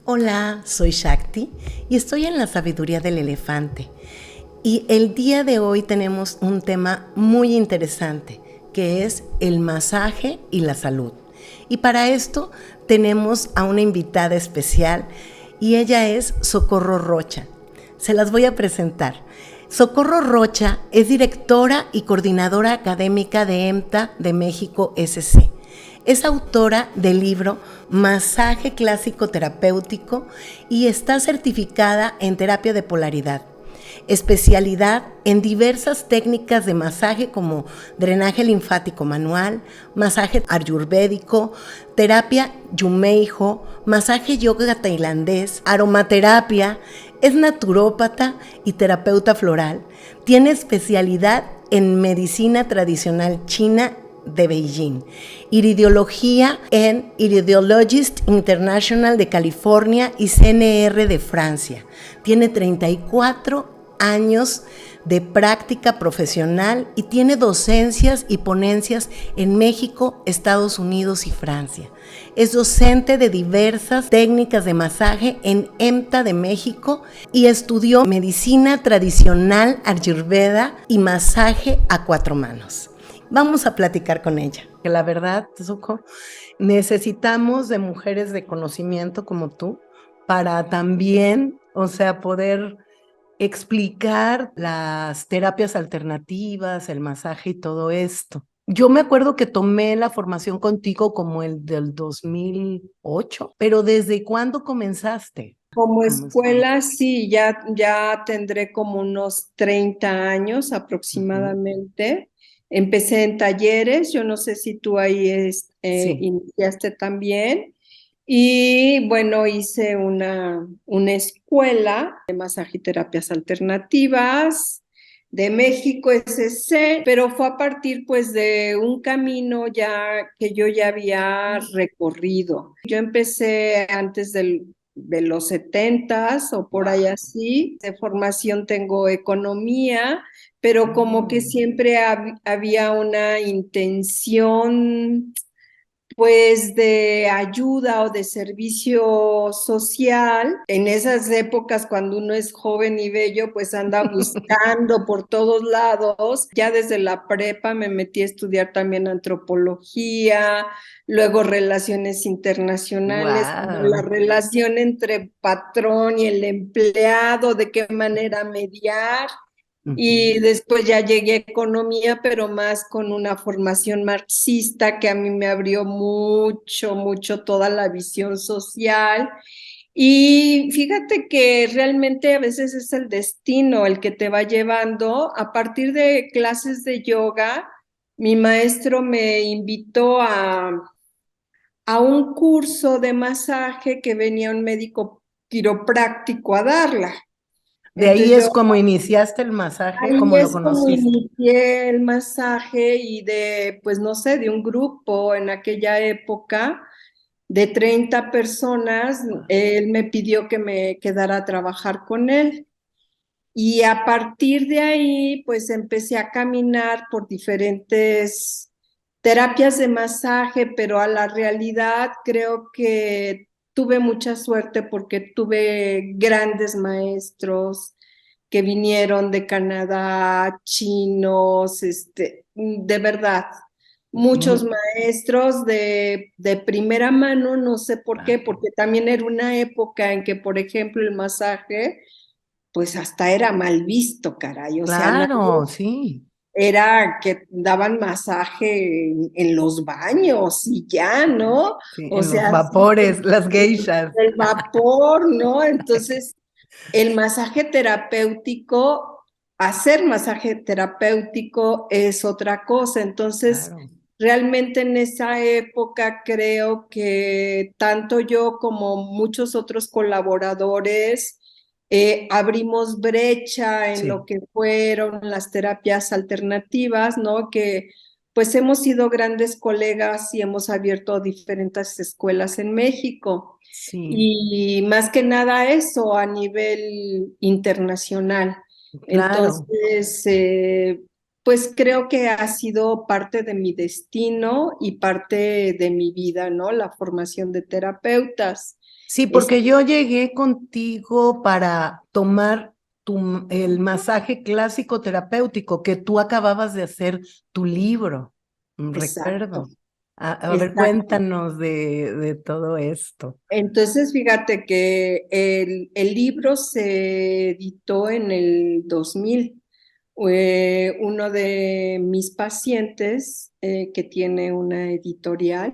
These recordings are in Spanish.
Hola, soy Shakti y estoy en la sabiduría del elefante. Y el día de hoy tenemos un tema muy interesante, que es el masaje y la salud. Y para esto tenemos a una invitada especial y ella es Socorro Rocha. Se las voy a presentar. Socorro Rocha es directora y coordinadora académica de EMTA de México SC. Es autora del libro Masaje Clásico Terapéutico y está certificada en terapia de polaridad. Especialidad en diversas técnicas de masaje como drenaje linfático manual, masaje ayurvédico, terapia yumeijo, masaje yoga tailandés, aromaterapia, es naturópata y terapeuta floral. Tiene especialidad en medicina tradicional china de Beijing, iridiología en Iridiologist International de California y CNR de Francia. Tiene 34 años de práctica profesional y tiene docencias y ponencias en México, Estados Unidos y Francia. Es docente de diversas técnicas de masaje en EMTA de México y estudió medicina tradicional ayurveda y masaje a cuatro manos. Vamos a platicar con ella. Que la verdad, Zuko, necesitamos de mujeres de conocimiento como tú para también, poder explicar las terapias alternativas, el masaje y todo esto. Yo me acuerdo que tomé la formación contigo como el del 2008, pero ¿desde cuándo comenzaste? Como escuela, sí, ya tendré como unos 30 años Ujú. aproximadamente. Empecé en talleres, yo no sé si tú ahí Sí. iniciaste también. Y bueno, hice una escuela de masaje y terapias alternativas de México SC, pero fue a partir pues de un camino ya que yo ya había recorrido. Yo empecé antes de los 70s o por ahí así. De formación tengo economía, pero como que siempre había una intención pues de ayuda o de servicio social. En esas épocas, cuando uno es joven y bello, pues anda buscando por todos lados. Ya desde la prepa me metí a estudiar también antropología, luego relaciones internacionales, como la Wow. relación entre patrón y el empleado, de qué manera mediar. Y Ujú. después ya llegué a economía, pero más con una formación marxista que a mí me abrió mucho toda la visión social. Y fíjate que realmente a veces es el destino el que te va llevando. A partir de clases de yoga, mi maestro me invitó a un curso de masaje que venía un médico quiropráctico a darla. De ahí Entonces yo es como iniciaste el masaje, Ahí como lo es como conociste. inicié el masaje y pues no sé, de un grupo en aquella época de 30 personas, él me pidió que me quedara a trabajar con él. Y a partir de ahí, pues empecé a caminar por diferentes terapias de masaje, pero a la realidad creo que tuve mucha suerte porque tuve grandes maestros que vinieron de Canadá, chinos, de verdad, muchos Ujú. maestros de primera mano, no sé por qué, Claro. porque también era una época en que, por ejemplo, el masaje pues hasta era mal visto, caray. O sea, Claro, sí. era que daban masaje en los baños y ya, ¿no? Sí, O en los sea, así vapores, las geishas. el vapor, ¿no? Entonces, el masaje terapéutico, hacer masaje terapéutico es otra cosa. Entonces, Claro. realmente en esa época creo que tanto yo como muchos otros colaboradores abrimos brecha en lo Sí. que fueron las terapias alternativas, ¿no? Que pues hemos sido grandes colegas y hemos abierto diferentes escuelas en México. Sí, Y más que nada eso a nivel internacional. claro. Entonces, pues creo que ha sido parte de mi destino y parte de mi vida, ¿no? La formación de terapeutas. Sí, porque yo llegué contigo para tomar el masaje clásico terapéutico que tú acababas de hacer tu libro, Exacto, recuerdo. A ver, exacto. cuéntanos de todo esto. Entonces, fíjate que el libro se editó en el 2000. Uno de mis pacientes que tiene una editorial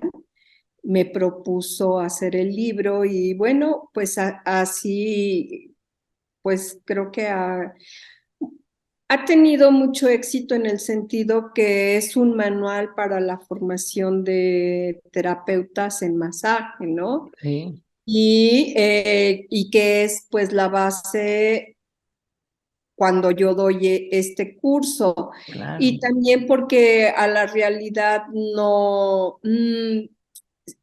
me propuso hacer el libro y bueno, pues así, pues creo que ha tenido mucho éxito en el sentido que es un manual para la formación de terapeutas en masaje, ¿no? Sí, Y que es pues la base cuando yo doy este curso. claro. Y también porque a la realidad no,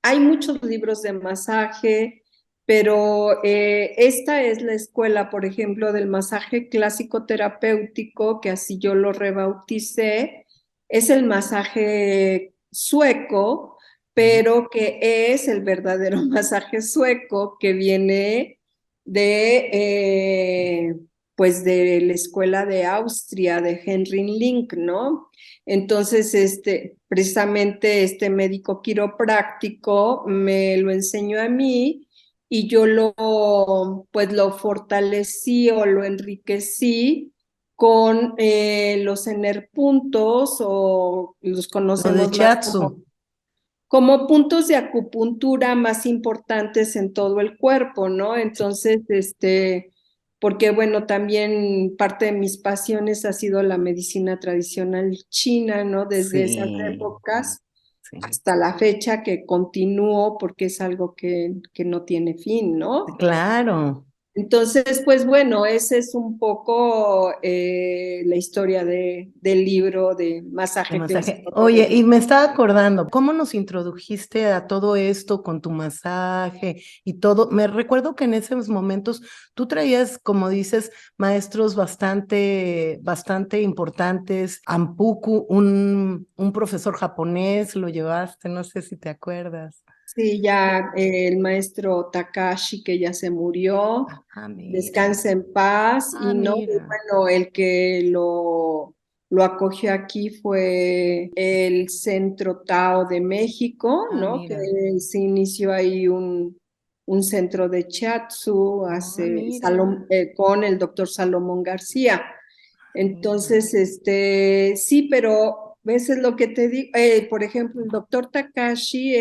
hay muchos libros de masaje, pero esta es la escuela, por ejemplo, del masaje clásico terapéutico, que así yo lo rebauticé, es el masaje sueco, Ujú. pero que es el verdadero masaje sueco que viene de, pues de la escuela de Austria, de Henry Link, ¿no? Entonces, precisamente este médico quiropráctico me lo enseñó a mí y yo pues lo fortalecí o lo enriquecí con los enerpuntos o los Lo de conocemos más Shiatsu. como puntos de acupuntura más importantes en todo el cuerpo, ¿no? Sí, Entonces, porque bueno, también parte de mis pasiones ha sido la medicina tradicional china, ¿no? Desde esas sí, épocas sí. hasta la fecha que continúo porque es algo que no tiene fin, ¿no? Claro. Entonces, pues bueno, ese es un poco la historia del libro de De masaje masaje. clásico Oye, y terapéutico. me estaba acordando, ¿cómo nos introdujiste a todo esto con tu masaje y todo? Me recuerdo que en esos momentos tú traías, como dices, maestros bastante importantes. Ampuku, un profesor japonés, lo llevaste, no sé si te acuerdas. Sí, ya el maestro Takashi, que ya se murió, Ah, mira. descansa en paz, Ah, y no, y mira. bueno, el que lo acogió aquí fue el Centro Tao de México, Ah, ¿no? Que mira. se inició ahí un centro de Shiatsu Ah, mira. con el doctor Salomón García. Mira. Entonces, sí, pero ves es lo que te digo. Por ejemplo, el doctor Takashi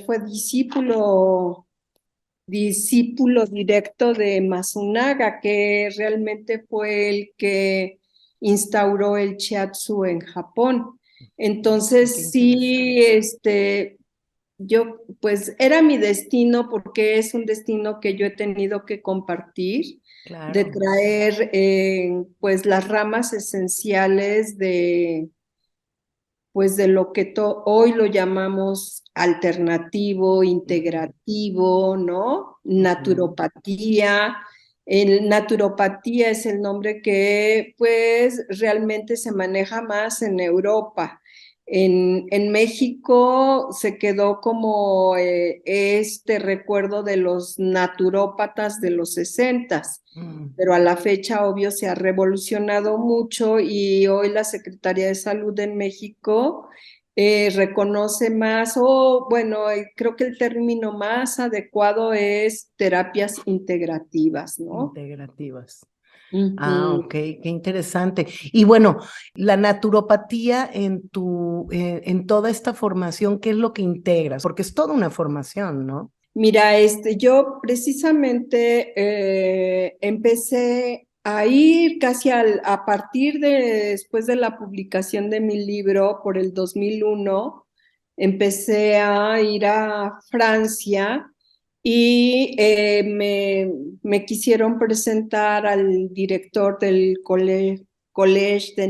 fue discípulo directo de Masunaga, que realmente fue el que instauró el shiatsu en Japón. Qué Entonces, sí, interesante. yo, pues era mi destino porque es un destino que yo he tenido que compartir, de Claro. traer pues las ramas esenciales pues de lo que hoy lo llamamos alternativo, Ujú, integrativo, ¿no? ujú, Naturopatía. El naturopatía es el nombre que pues realmente se maneja más en Europa. En México se quedó como este recuerdo de los naturópatas de los 60, mm. pero a la fecha, obvio, se ha revolucionado mucho y hoy la Secretaría de Salud en México reconoce más, o bueno, creo que el término más adecuado es terapias integrativas, ¿no? Integrativas. Ah, Ujú. ok, qué interesante. Y bueno, la naturopatía en toda esta formación, ¿qué es lo que integras? Porque es toda una formación, ¿no? Mira, yo precisamente empecé a ir casi a partir de después de la publicación de mi libro por el 2001, empecé a ir a Francia y me quisieron presentar al director del Collège de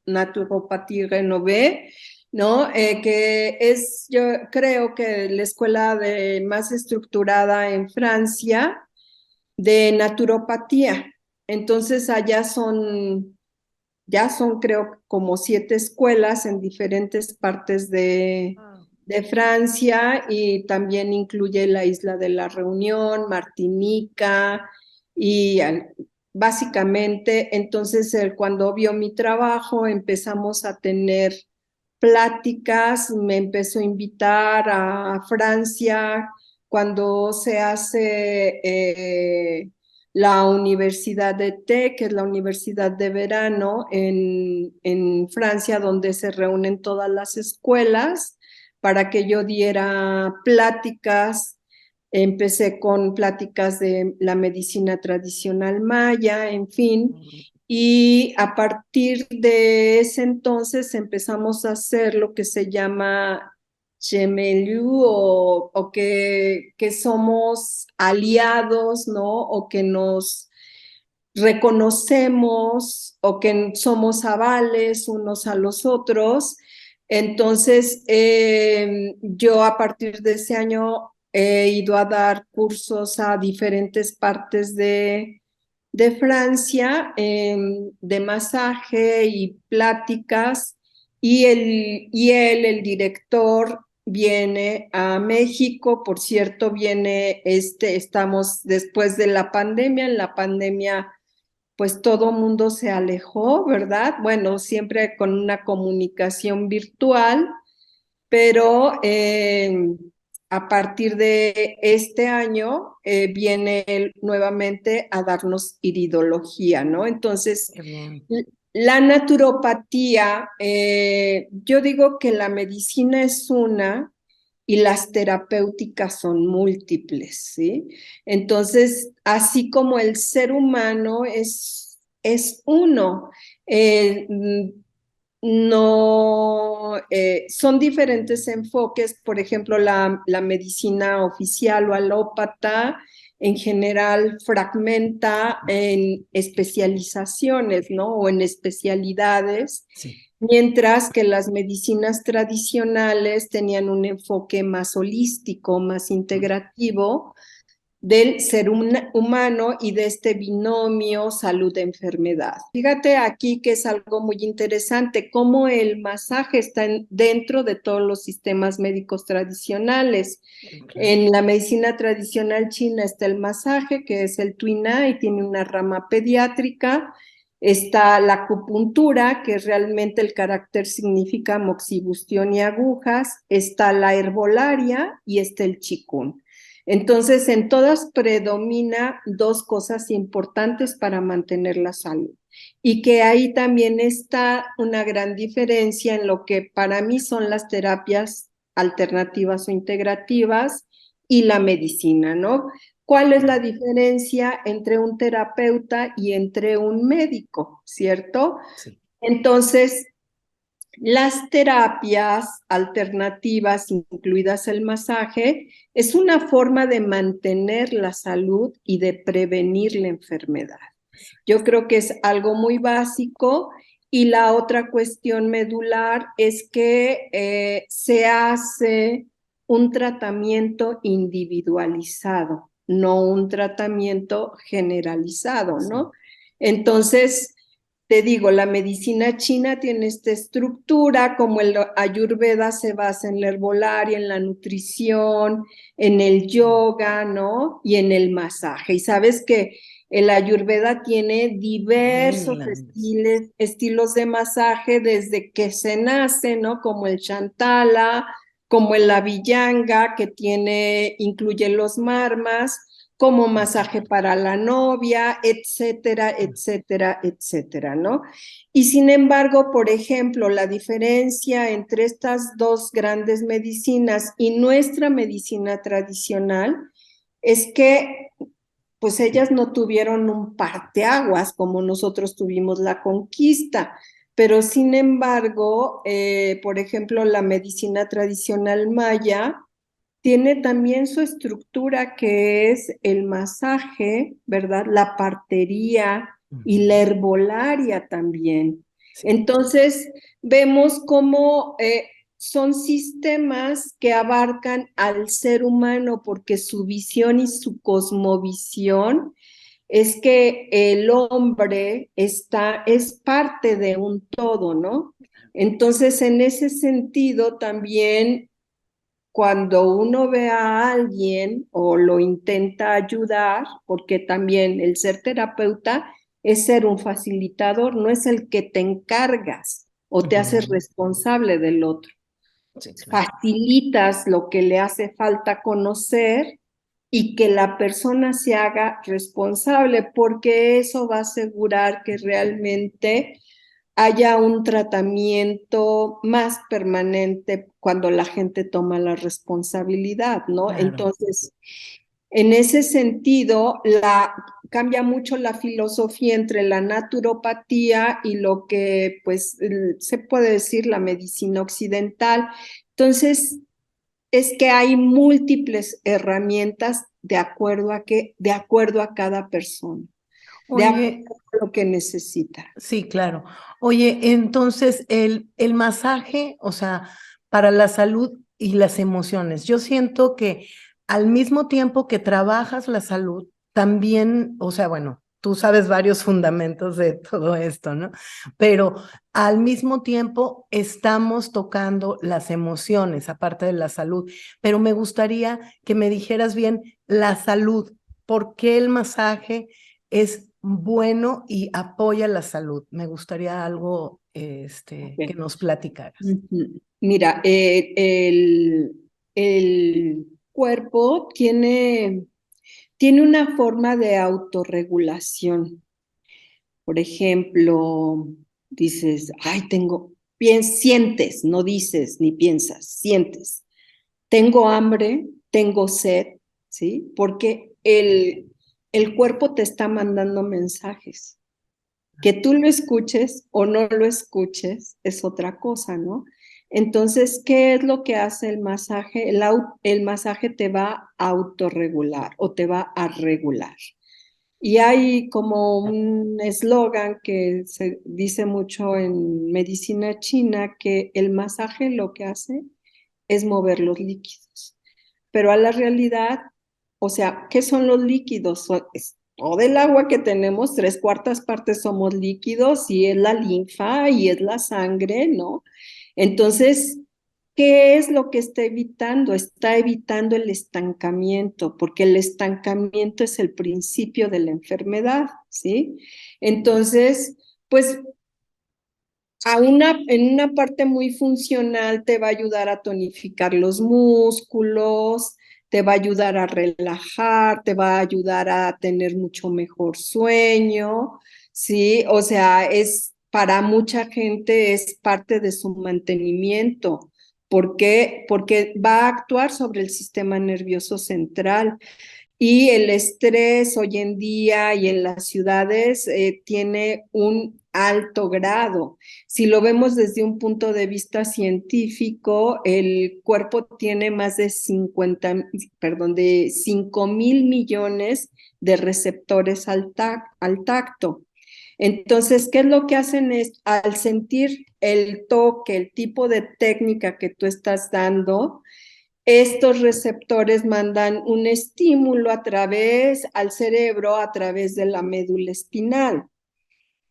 Naturopathie Rénovée, ¿no? Que es, yo creo que la escuela más estructurada en Francia de naturopatía. Entonces allá ya son creo como 7 escuelas en diferentes partes Ah. de Francia, y también incluye la isla de la Reunión, Martinica, y básicamente, entonces cuando vio mi trabajo empezamos a tener pláticas, me empezó a invitar a Francia cuando se hace la Universidad de Té, que es la universidad de verano en Francia, donde se reúnen todas las escuelas para que yo diera pláticas. Empecé con pláticas de la medicina tradicional maya, en fin, y a partir de ese entonces empezamos a hacer lo que se llama Gemelu, o que somos aliados, ¿no? O que nos reconocemos o que somos avales unos a los otros. Entonces, yo a partir de ese año he ido a dar cursos a diferentes partes de Francia, de masaje y pláticas, el director, viene a México. Por cierto, estamos después de la pandemia. En la pandemia pues todo mundo se alejó, ¿verdad? Bueno, siempre con una comunicación virtual, pero a partir de este año viene él nuevamente a darnos iridología, ¿no? Entonces, la naturopatía, yo digo que la medicina es una y las terapéuticas son múltiples, ¿sí? Entonces, así como el ser humano es uno, eh, no, son diferentes enfoques. Por ejemplo, la medicina oficial o alópata en general fragmenta en especializaciones, ¿no? O en especialidades, Sí. mientras que las medicinas tradicionales tenían un enfoque más holístico, más integrativo del ser humano y de este binomio salud-enfermedad. Fíjate aquí que es algo muy interesante, cómo el masaje está dentro de todos los sistemas médicos tradicionales. En la medicina tradicional china está el masaje, que es el Tuina, y tiene una rama pediátrica. Está la acupuntura, que realmente el carácter significa moxibustión y agujas. Está la herbolaria y está el Qigong. Entonces, en todas predomina dos cosas importantes para mantener la salud, y que ahí también está una gran diferencia en lo que para mí son las terapias alternativas o integrativas y la medicina, ¿no? ¿Cuál es la diferencia entre un terapeuta y entre un médico, cierto? Sí. Entonces, las terapias alternativas, incluidas el masaje, es una forma de mantener la salud y de prevenir la enfermedad. Yo creo que es algo muy básico. Y la otra cuestión medular es que se hace un tratamiento individualizado, no un tratamiento generalizado, ¿no? Entonces, te digo, la medicina china tiene esta estructura, como el Ayurveda se basa en la herbolaria, en la nutrición, en el yoga, ¿no? Y en el masaje. Y sabes que el Ayurveda tiene diversos estilos de masaje desde que se nace, ¿no? Como el Shantala, como el Abhyanga, que incluye los marmas, como masaje para la novia, etcétera, etcétera, etcétera, ¿no? Y sin embargo, por ejemplo, la diferencia entre estas dos grandes medicinas y nuestra medicina tradicional es que pues ellas no tuvieron un parteaguas como nosotros tuvimos la conquista, pero sin embargo, por ejemplo, la medicina tradicional maya tiene también su estructura, que es el masaje, ¿verdad? La partería y la herbolaria también. Sí. Entonces, vemos cómo son sistemas que abarcan al ser humano, porque su visión y su cosmovisión es que el hombre es parte de un todo, ¿no? Entonces, en ese sentido, también cuando uno ve a alguien o lo intenta ayudar, porque también el ser terapeuta es ser un facilitador, no es el que te encargas o te haces Ujú. responsable del otro. Sí, claro. Facilitas lo que le hace falta conocer y que la persona se haga responsable, porque eso va a asegurar que realmente haya un tratamiento más permanente cuando la gente toma la responsabilidad, ¿no? Claro. Entonces, en ese sentido, cambia mucho la filosofía entre la naturopatía y lo que, pues, se puede decir la medicina occidental. Entonces, es que hay múltiples herramientas de acuerdo a cada persona, de Oye, acuerdo a lo que necesita. sí, claro. Oye, entonces el masaje, o sea, para la salud y las emociones, yo siento que al mismo tiempo que trabajas la salud, también, o sea, bueno, tú sabes varios fundamentos de todo esto, ¿no? Pero al mismo tiempo estamos tocando las emociones, aparte de la salud. Pero me gustaría que me dijeras bien la salud, ¿por qué el masaje es bueno y apoya la salud? Me gustaría algo que Okay. nos platicaras. Mira, el cuerpo tiene una forma de autorregulación. Por ejemplo, dices, ay, sientes, no dices ni piensas, sientes. Tengo hambre, tengo sed, ¿sí? Porque el cuerpo te está mandando mensajes. Que tú lo escuches o no lo escuches es otra cosa, ¿no? Entonces, ¿qué es lo que hace el masaje? El masaje te va a autorregular o te va a regular. Y hay como un eslogan que se dice mucho en medicina china, que el masaje lo que hace es mover los líquidos. Pero a la realidad, o sea, ¿qué son los líquidos? Es todo el agua que tenemos, tres cuartas partes somos líquidos y es la linfa y es la sangre, ¿no? Entonces, ¿qué es lo que está evitando? Está evitando el estancamiento, porque el estancamiento es el principio de la enfermedad, ¿sí? Entonces, pues en una parte muy funcional te va a ayudar a tonificar los músculos, te va a ayudar a relajar, te va a ayudar a tener mucho mejor sueño, ¿sí? O sea, para mucha gente es parte de su mantenimiento. ¿Por qué? Porque va a actuar sobre el sistema nervioso central. Y el estrés hoy en día y en las ciudades tiene un alto grado. Si lo vemos desde un punto de vista científico, el cuerpo tiene más de 5.000 millones de receptores al tacto. Entonces, ¿qué es lo que hacen? Al sentir el toque, el tipo de técnica que tú estás dando, estos receptores mandan un estímulo al cerebro a través de la médula espinal.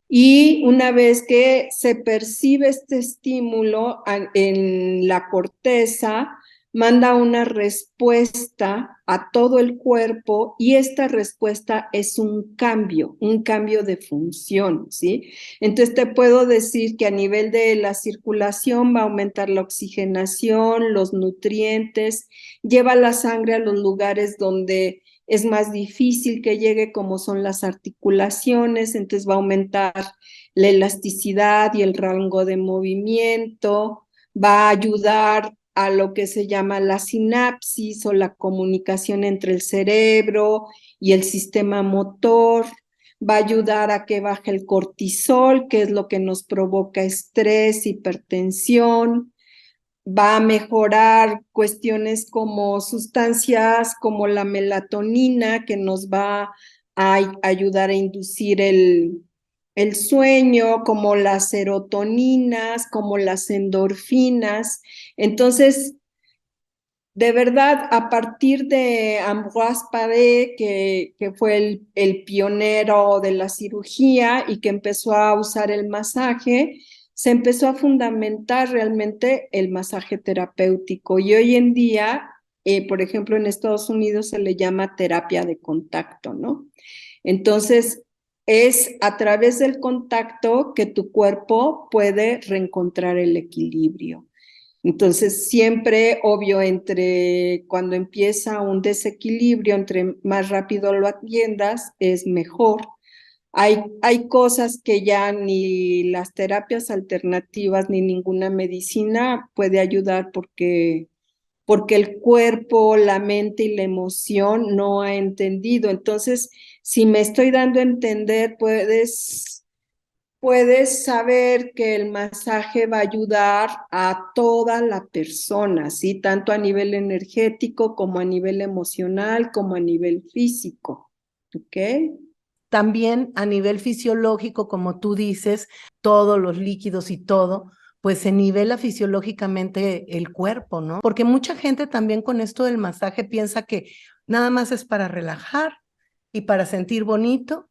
Y una vez que se percibe este estímulo en la corteza, manda una respuesta a todo el cuerpo y esta respuesta es un cambio de función, ¿sí? Entonces te puedo decir que a nivel de la circulación va a aumentar la oxigenación, los nutrientes, lleva la sangre a los lugares donde es más difícil que llegue, como son las articulaciones, entonces va a aumentar la elasticidad y el rango de movimiento, va a ayudar a lo que se llama la sinapsis o la comunicación entre el cerebro y el sistema motor, va a ayudar a que baje el cortisol, que es lo que nos provoca estrés, hipertensión, va a mejorar cuestiones como sustancias como la melatonina, que nos va a ayudar a inducir el sueño, como las serotoninas, como las endorfinas. Entonces, de verdad, a partir de Ambroise Paré, que fue el pionero de la cirugía y que empezó a usar el masaje, se empezó a fundamentar realmente el masaje terapéutico y hoy en día, por ejemplo, en Estados Unidos se le llama terapia de contacto, ¿no? Entonces, es a través del contacto que tu cuerpo puede reencontrar el equilibrio. Entonces, siempre, obvio, entre cuando empieza un desequilibrio, entre más rápido lo atiendas, es mejor. Hay cosas que ya ni las terapias alternativas ni ninguna medicina puede ayudar porque el cuerpo, la mente y la emoción no ha entendido. Entonces, si me estoy dando a entender, puedes saber que el masaje va a ayudar a toda la persona, ¿sí? Tanto a nivel energético como a nivel emocional, como a nivel físico, ¿ok? También a nivel fisiológico, como tú dices, todos los líquidos y todo, pues se nivela fisiológicamente el cuerpo, ¿no? Porque mucha gente también con esto del masaje piensa que nada más es para relajar y para sentir bonito.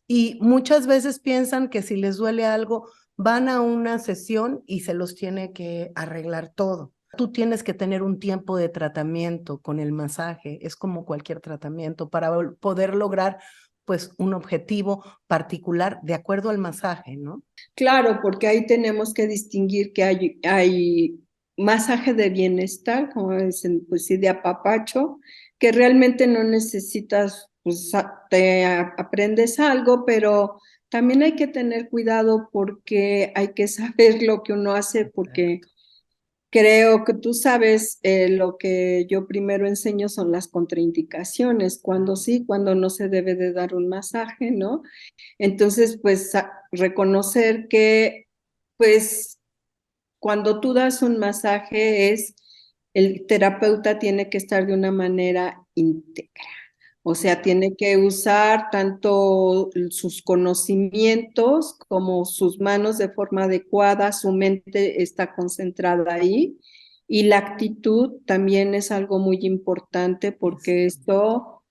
Y muchas veces piensan que si les duele algo, van a una sesión y se los tiene que arreglar todo. Tú tienes que tener un tiempo de tratamiento con el masaje, es como cualquier tratamiento, para poder lograr pues un objetivo particular de acuerdo al masaje, ¿no? Claro, porque ahí tenemos que distinguir que hay masaje de bienestar, como dicen, pues sí, de apapacho, que realmente no necesitas, pues aprendes algo, pero también hay que tener cuidado porque hay que saber lo que uno hace, porque creo que tú sabes, lo que yo primero enseño son las contraindicaciones, cuando sí, cuando no se debe de dar un masaje, ¿no? Entonces, pues reconocer que, pues, cuando tú das un masaje el terapeuta tiene que estar de una manera íntegra. O sea, tiene que usar tanto sus conocimientos como sus manos de forma adecuada, su mente está concentrada ahí. Y la actitud también es algo muy importante porque esto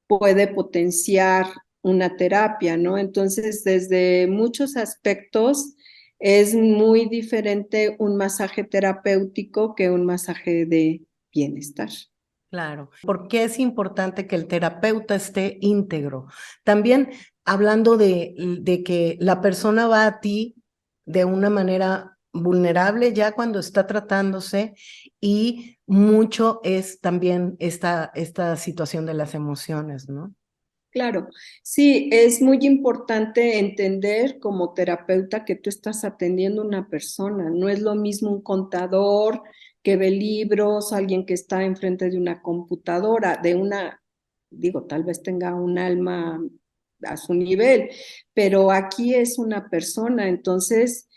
puede potenciar una terapia, ¿no? Entonces, desde muchos aspectos, es muy diferente un masaje terapéutico que un masaje de bienestar. Claro, porque es importante que el terapeuta esté íntegro. También hablando de que la persona va a ti de una manera vulnerable ya cuando está tratándose y mucho es también esta situación de las emociones, ¿no? Claro, sí, es muy importante entender como terapeuta que tú estás atendiendo a una persona. No es lo mismo un contador que ve libros, alguien que está enfrente de una computadora, digo, tal vez tenga un alma a su nivel, pero aquí es una persona, entonces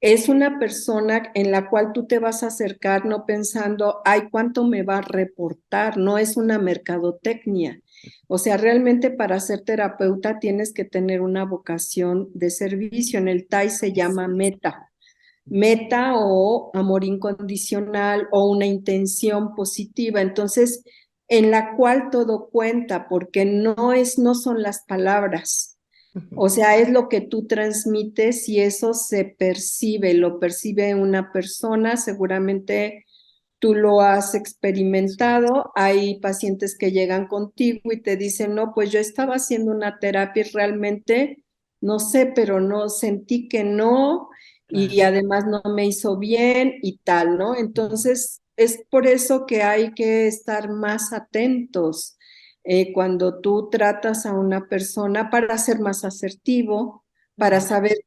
es una persona en la cual tú te vas a acercar no pensando, ay, ¿cuánto me va a reportar? No es una mercadotecnia. O sea, realmente para ser terapeuta tienes que tener una vocación de servicio. En el TAI se llama meta. Meta o amor incondicional o una intención positiva. Entonces, en la cual todo cuenta, porque no son las palabras. O sea, es lo que tú transmites y eso se percibe, lo percibe una persona, seguramente tú lo has experimentado. Hay pacientes que llegan contigo y te dicen, no, pues yo estaba haciendo una terapia y realmente, no sé, pero no sentí que no y Claro. además no me hizo bien y tal, ¿no? Entonces, es por eso que hay que estar más atentos cuando tú tratas a una persona para ser más asertivo, para saber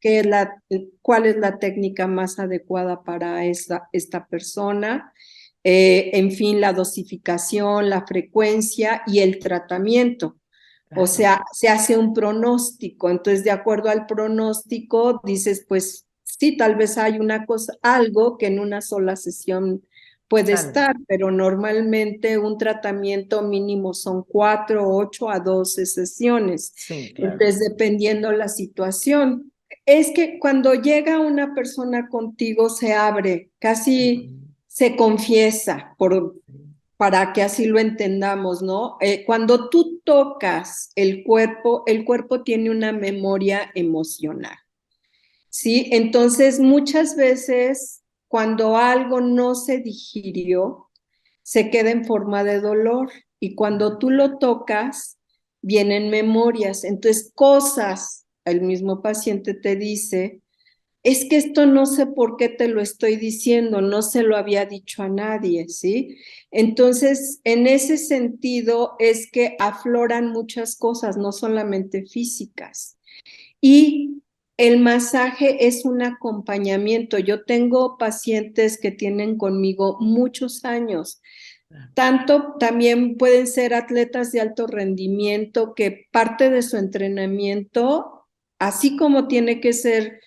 cuál es la técnica más adecuada para esta persona, en fin, la dosificación, la frecuencia y el tratamiento. O Claro. sea, se hace un pronóstico, entonces de acuerdo al pronóstico dices, pues sí, tal vez hay una cosa, algo que en una sola sesión puede Sale. estar, pero normalmente un tratamiento mínimo son 4, 8 a 12 sesiones. Sí, claro. Entonces, dependiendo la situación, es que cuando llega una persona contigo se abre, casi se confiesa, para que así lo entendamos, ¿no? Cuando tú tocas el cuerpo tiene una memoria emocional. ¿sí? Entonces, muchas veces cuando algo no se digirió, se queda en forma de dolor y cuando tú lo tocas, vienen memorias. Entonces, cosas, el mismo paciente te dice, es que esto no sé por qué te lo estoy diciendo, no se lo había dicho a nadie, ¿sí? Entonces, en ese sentido es que afloran muchas cosas, no solamente físicas. Y el masaje es un acompañamiento. Yo tengo pacientes que tienen conmigo muchos años. Tanto también pueden ser atletas de alto rendimiento que parte de su entrenamiento, así como tiene que ser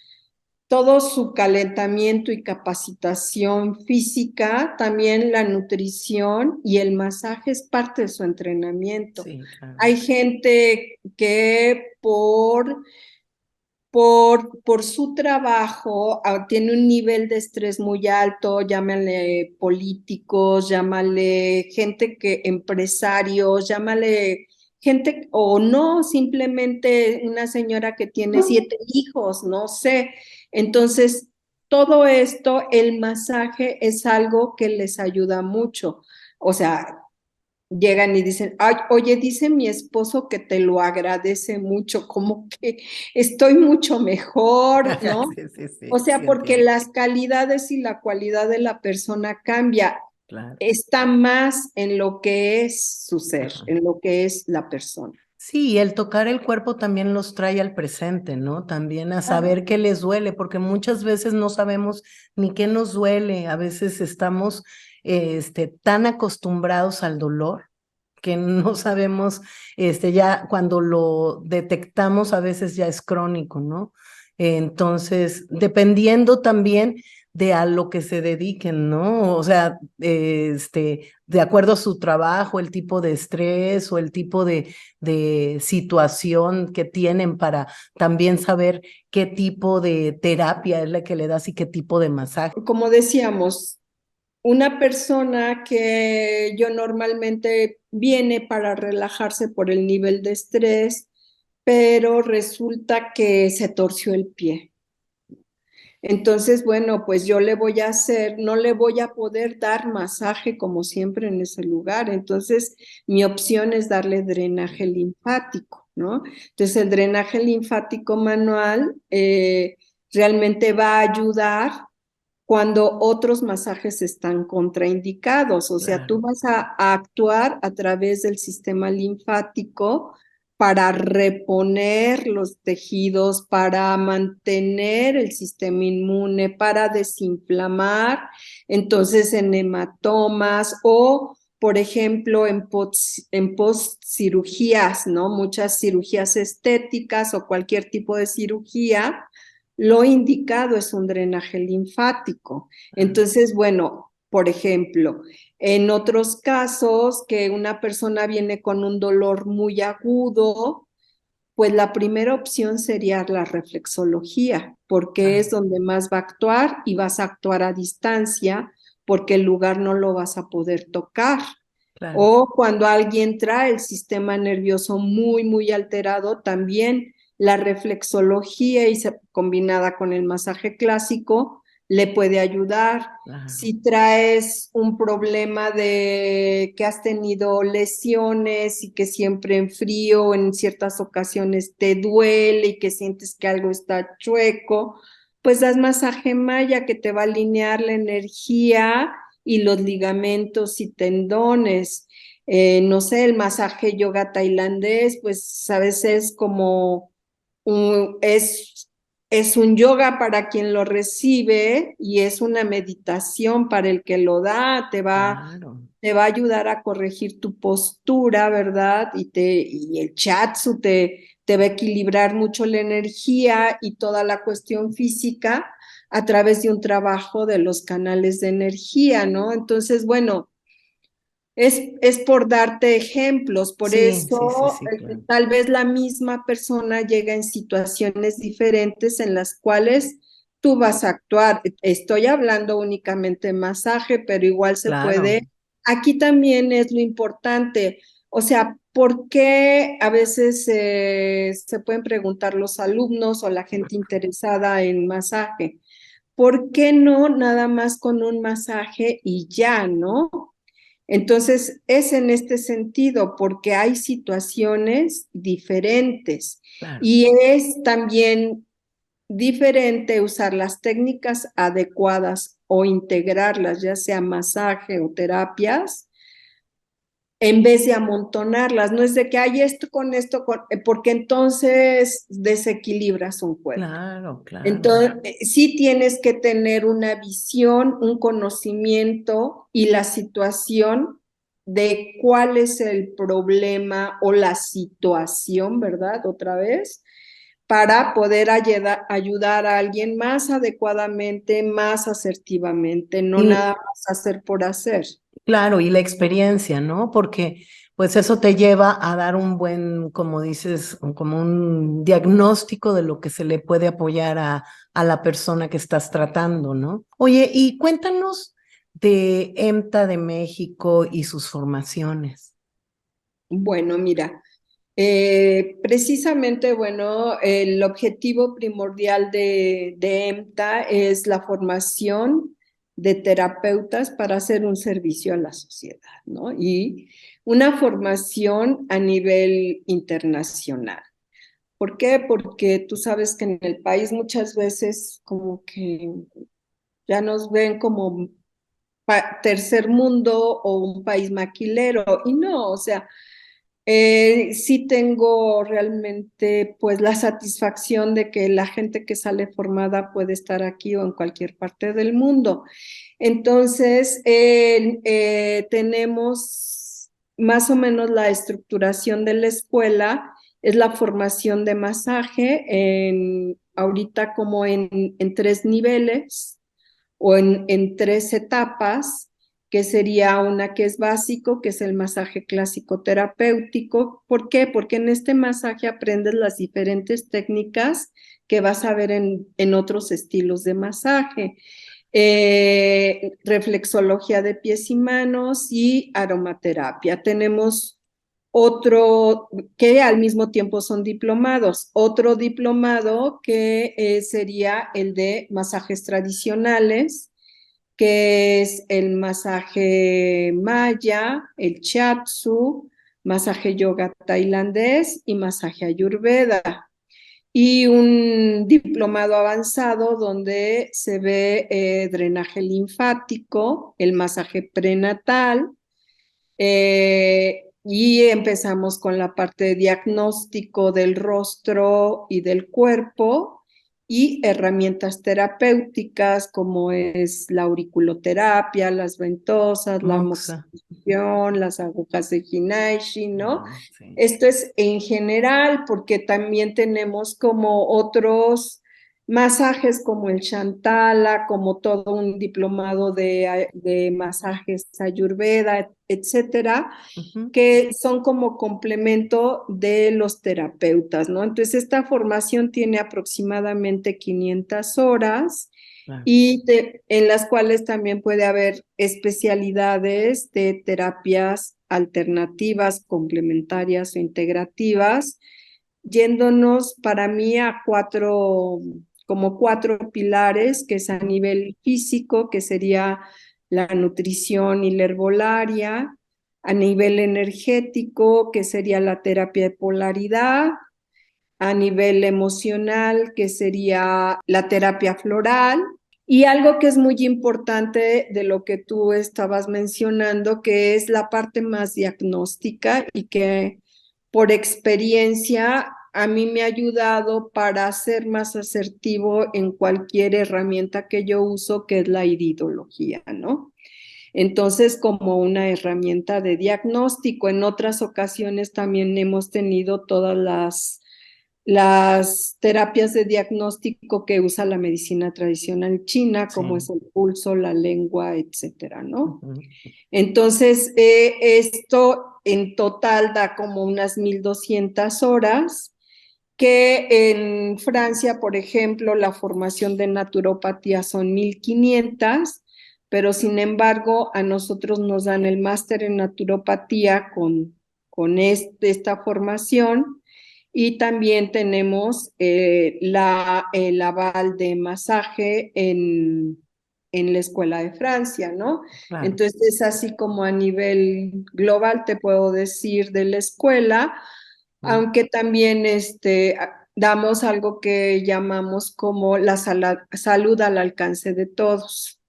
todo su calentamiento y capacitación física, también la nutrición y el masaje es parte de su entrenamiento. Sí, claro. Hay gente que por su trabajo tiene un nivel de estrés muy alto, llámale políticos, llámale gente que, empresarios, llámale gente, o no, simplemente una señora que tiene 7 hijos, no sé. Entonces, todo esto, el masaje es algo que les ayuda mucho. O sea, llegan y dicen, ay, oye, dice mi esposo que te lo agradece mucho, como que estoy mucho mejor, ¿no? Sí, sí, sí, O sea, sí porque entiendo. las calidades y la cualidad de la persona cambia, Claro. está más en lo que es su ser, Ajá. en lo que es la persona. Sí, el tocar el cuerpo también los trae al presente, ¿no? También a Claro. saber qué les duele, porque muchas veces no sabemos ni qué nos duele. A veces estamos tan acostumbrados al dolor que no sabemos, ya cuando lo detectamos a veces ya es crónico, ¿no? Entonces, dependiendo también de a lo que se dediquen, ¿no? O sea, de acuerdo a su trabajo, el tipo de estrés o el tipo de situación que tienen para también saber qué tipo de terapia es la que le das y qué tipo de masaje. Como decíamos, una persona que yo normalmente viene para relajarse por el nivel de estrés, pero resulta que se torció el pie. Entonces, bueno, pues yo le voy a hacer, no le voy a poder dar masaje como siempre en ese lugar. Entonces, mi opción es darle drenaje linfático, ¿no? Entonces, el drenaje linfático manual realmente va a ayudar cuando otros masajes están contraindicados. O sea, tú Claro, vas a actuar a través del sistema linfático para reponer los tejidos, para mantener el sistema inmune, para desinflamar, entonces en hematomas o, por ejemplo, en post-cirugías, ¿no? Muchas cirugías estéticas o cualquier tipo de cirugía, lo indicado es un drenaje linfático. Entonces, bueno, por ejemplo, en otros casos que una persona viene con un dolor muy agudo, pues la primera opción sería la reflexología, porque es donde más va a actuar y vas a actuar a distancia, porque el lugar no lo vas a poder tocar. claro. O cuando alguien trae el sistema nervioso muy, muy alterado, también la reflexología y combinada con el masaje clásico le puede ayudar. Claro. Si traes un problema de que has tenido lesiones y que siempre en frío, en ciertas ocasiones te duele y que sientes que algo está chueco, pues das masaje maya que te va a alinear la energía y los ligamentos y tendones. No sé, el masaje yoga tailandés, pues a veces como es un yoga para quien lo recibe y es una meditación para el que lo da, Claro. te va a ayudar a corregir tu postura, ¿verdad? Y el chatsu te va a equilibrar mucho la energía y toda la cuestión física a través de un trabajo de los canales de energía, ¿no? Entonces, bueno, es por darte ejemplos, por Sí, sí, sí, eso sí, claro. tal vez la misma persona llega en situaciones diferentes en las cuales tú vas a actuar. Estoy hablando únicamente de masaje, pero igual se Claro. puede. Aquí también es lo importante. O sea, ¿por qué a veces se pueden preguntar los alumnos o la gente interesada en masaje? ¿Por qué no nada más con un masaje y ya, no? Entonces, es en este sentido, porque hay situaciones diferentes Claro. y es también diferente usar las técnicas adecuadas o integrarlas, ya sea masaje o terapias, en vez de amontonarlas. No es de que hay esto, porque entonces desequilibras un cuerpo. Claro, claro. Entonces, sí tienes que tener una visión, un conocimiento y la situación de cuál es el problema o la situación, ¿verdad? Otra vez, para poder ayudar a alguien más adecuadamente, más asertivamente, no Y nada más hacer por hacer. claro, y la experiencia, ¿no? Porque pues eso te lleva a dar un buen, como dices, como un diagnóstico de lo que se le puede apoyar a la persona que estás tratando, ¿no? Oye, y cuéntanos de EMTA de México y sus formaciones. Bueno, mira, precisamente, bueno, el objetivo primordial de EMTA es la formación de terapeutas para hacer un servicio a la sociedad, ¿no? Y una formación a nivel internacional. ¿Por qué? Porque tú sabes que en el país muchas veces como que ya nos ven como tercer mundo o un país maquilero, y no, o sea, sí tengo realmente pues la satisfacción de que la gente que sale formada puede estar aquí o en cualquier parte del mundo. Entonces, tenemos más o menos la estructuración de la escuela, es la formación de masaje ahorita como en tres niveles o en tres etapas, que sería una que es básico, que es el masaje clásico terapéutico. ¿Por qué? Porque en este masaje aprendes las diferentes técnicas que vas a ver en otros estilos de masaje. Reflexología de pies y manos y aromaterapia. Tenemos otro que al mismo tiempo son diplomados, otro diplomado que sería el de masajes tradicionales, que es el masaje maya, el shiatsu, masaje yoga tailandés y masaje ayurveda. Y un diplomado avanzado donde se ve drenaje linfático, el masaje prenatal, y empezamos con la parte de diagnóstico del rostro y del cuerpo y herramientas terapéuticas como es la auriculoterapia, las ventosas, la Moxa. moxibustión, las agujas de Hinaishi, ¿no? Ah, sí. Esto es en general porque también tenemos como otros masajes como el Shantala, como todo un diplomado de masajes Ayurveda, etcétera, Ujú. que son como complemento de los terapeutas, ¿no? Entonces, esta formación tiene aproximadamente 500 horas Claro. y en las cuales también puede haber especialidades de terapias alternativas, complementarias o integrativas, yéndonos para mí a como cuatro pilares, que es a nivel físico, que sería la nutrición y la herbolaria, a nivel energético, que sería la terapia de polaridad, a nivel emocional, que sería la terapia floral, y algo que es muy importante de lo que tú estabas mencionando, que es la parte más diagnóstica y que por experiencia a mí me ha ayudado para ser más asertivo en cualquier herramienta que yo uso, que es la iridología, ¿no? Entonces, como una herramienta de diagnóstico, en otras ocasiones también hemos tenido todas las terapias de diagnóstico que usa la medicina tradicional china, como es Sí. el pulso, la lengua, etcétera, ¿no? Ujú. Entonces, esto en total da como unas 1,200 horas, que en Francia, por ejemplo, la formación de naturopatía son 1,500, pero sin embargo a nosotros nos dan el máster en naturopatía con con esta formación. Y también tenemos el aval de masaje en la Escuela de Francia, ¿no? Claro. Entonces, es así como a nivel global te puedo decir de la escuela, Mm. aunque también damos algo que llamamos como la salud al alcance de todos.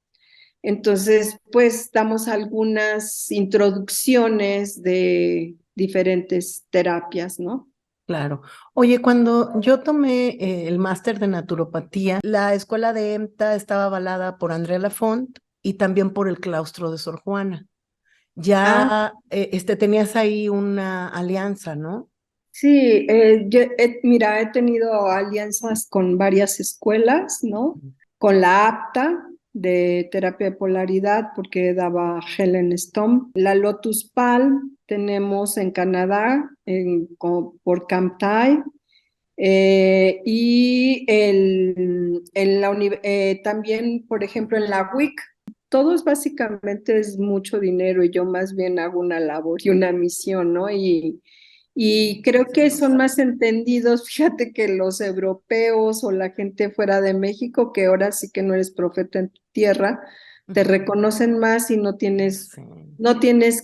Entonces, pues damos algunas introducciones de diferentes terapias, ¿no? Claro. Oye, cuando yo tomé el máster de naturopatía, la escuela de EMTA estaba avalada por Andrea Lafont y también por el claustro de Sor Juana. Ah, Ya tenías ahí una alianza, ¿no? sí, mira, he tenido alianzas con varias escuelas, ¿no? Con la APTA de terapia de polaridad, porque daba Helen Stone. La Lotus Palm tenemos en Canadá, por CAMTAI. Y también, por ejemplo, en la WIC, todos básicamente es mucho dinero y yo más bien hago una labor y una misión, ¿no? Y creo que son más entendidos, fíjate, que los europeos o la gente fuera de México, que ahora sí que no eres profeta en tu tierra, te Ujú. reconocen más y Sí, no tienes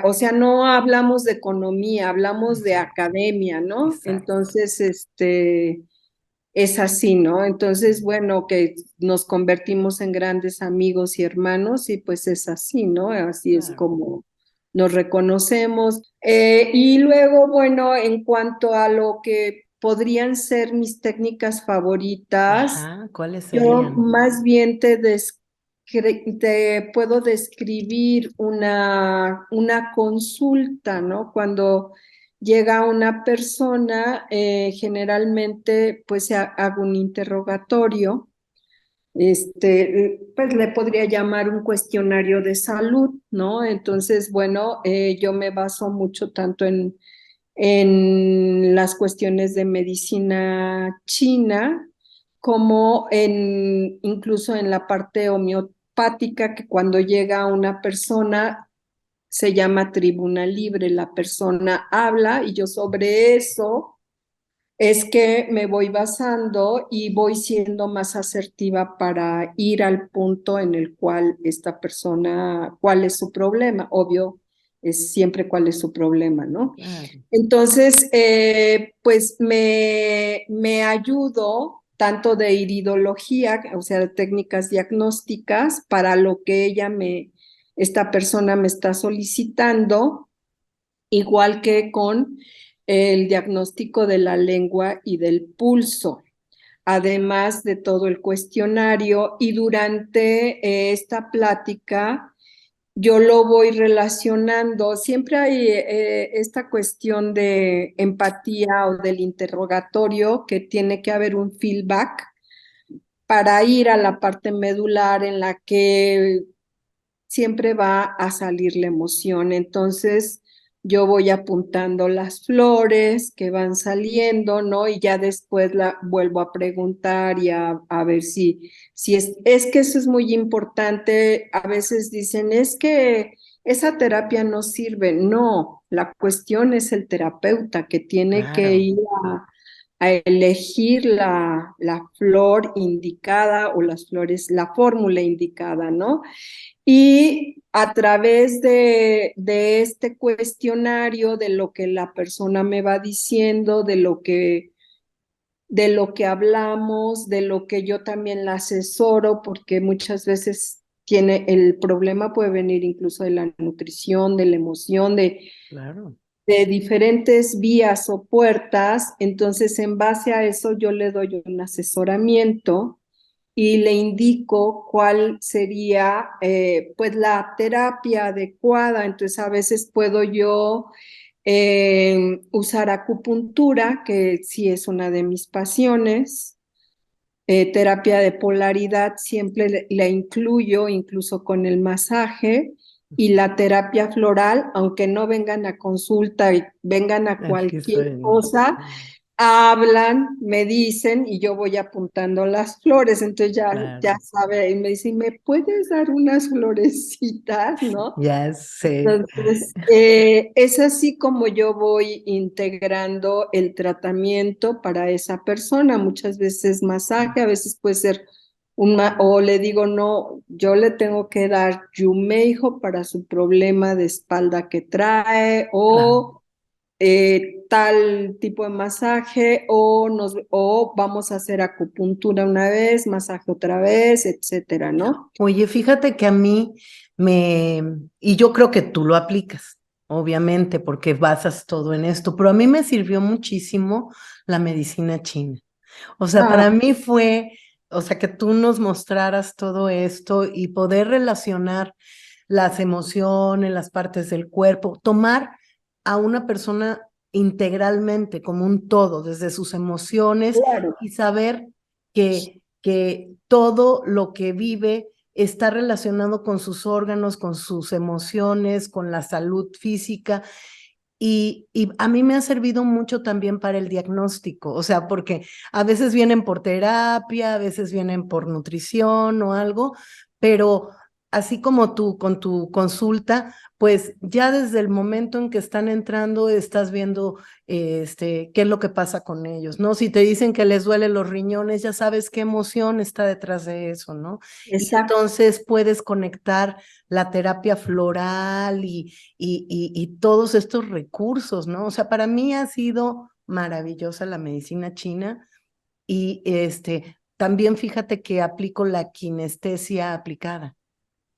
o sea, no hablamos de economía, hablamos de exacto, academia, ¿no? exacto. Entonces, es así, ¿no? Entonces, bueno, que nos convertimos en grandes amigos y hermanos y pues es así, ¿no? Así es Claro. como nos reconocemos. Y luego, bueno, en cuanto a lo que podrían ser mis técnicas favoritas, Ajá, ¿cuáles yo serían? más bien te puedo describir una consulta, ¿no? Cuando llega una persona, generalmente pues hago un interrogatorio, pues le podría llamar un cuestionario de salud, ¿no? Entonces, bueno, yo me baso mucho tanto en las cuestiones de medicina china, como incluso en la parte homeopática, que cuando llega una persona se llama tribuna libre, la persona habla y yo sobre eso es que me voy basando y voy siendo más asertiva para ir al punto en el cual esta persona, cuál es su problema, obvio, es siempre cuál es su problema, ¿no? Claro. Entonces, pues me ayudo tanto de iridología, o sea, de técnicas diagnósticas, para lo que esta persona me está solicitando, igual que con el diagnóstico de la lengua y del pulso, además de todo el cuestionario. Y durante esta plática yo lo voy relacionando. Siempre hay esta cuestión de empatía o del interrogatorio, que tiene que haber un feedback para ir a la parte medular en la que siempre va a salir la emoción. Entonces, yo voy apuntando las flores que van saliendo, ¿no? Y ya después la vuelvo a preguntar y a ver si es que eso es muy importante. A veces dicen, es que esa terapia no sirve. No, la cuestión es el terapeuta que tiene que Claro. ir a elegir la flor indicada o las flores, la fórmula indicada, ¿no? Y a través de este cuestionario, de lo que la persona me va diciendo, de lo que hablamos, de lo que yo también la asesoro, porque muchas veces el problema puede venir incluso de la nutrición, de la emoción, Claro. de diferentes vías o puertas. Entonces, en base a eso, yo le doy un asesoramiento y le indico cuál sería pues la terapia adecuada. Entonces, a veces puedo yo usar acupuntura, que sí es una de mis pasiones. Terapia de polaridad siempre la incluyo, incluso con el masaje. Y la terapia floral, aunque no vengan a consulta y vengan a Aquí cualquier estoy, ¿no? cosa, hablan, me dicen y yo voy apuntando las flores, entonces ya Claro, sabe, y me dice, ¿me puedes dar unas florecitas, no? ya sé. Entonces, es así como yo voy integrando el tratamiento para esa persona. Muchas veces masaje, a veces puede ser o le digo, no, yo le tengo que dar Yumeijo para su problema de espalda que trae, Claro. o tal tipo de masaje, o vamos a hacer acupuntura una vez, masaje otra vez, etcétera, ¿no? Oye, fíjate que a mí y yo creo que tú lo aplicas, obviamente, porque basas todo en esto, pero a mí me sirvió muchísimo la medicina china. O sea, Ah, para mí fue, o sea, que tú nos mostraras todo esto y poder relacionar las emociones, las partes del cuerpo, tomar a una persona integralmente como un todo, desde sus emociones claro. y saber que todo lo que vive está relacionado con sus órganos, con sus emociones, con la salud física. Y a mí me ha servido mucho también para el diagnóstico, o sea, porque a veces vienen por terapia, a veces vienen por nutrición o algo, pero así como tú con tu consulta, pues ya desde el momento en que están entrando estás viendo qué es lo que pasa con ellos, ¿no? Si te dicen que les duele los riñones, ya sabes qué emoción está detrás de eso, ¿no? Y Exacto. entonces puedes conectar la terapia floral y todos estos recursos, ¿no? O sea, para mí ha sido maravillosa la medicina china y también fíjate que aplico la kinestesia aplicada.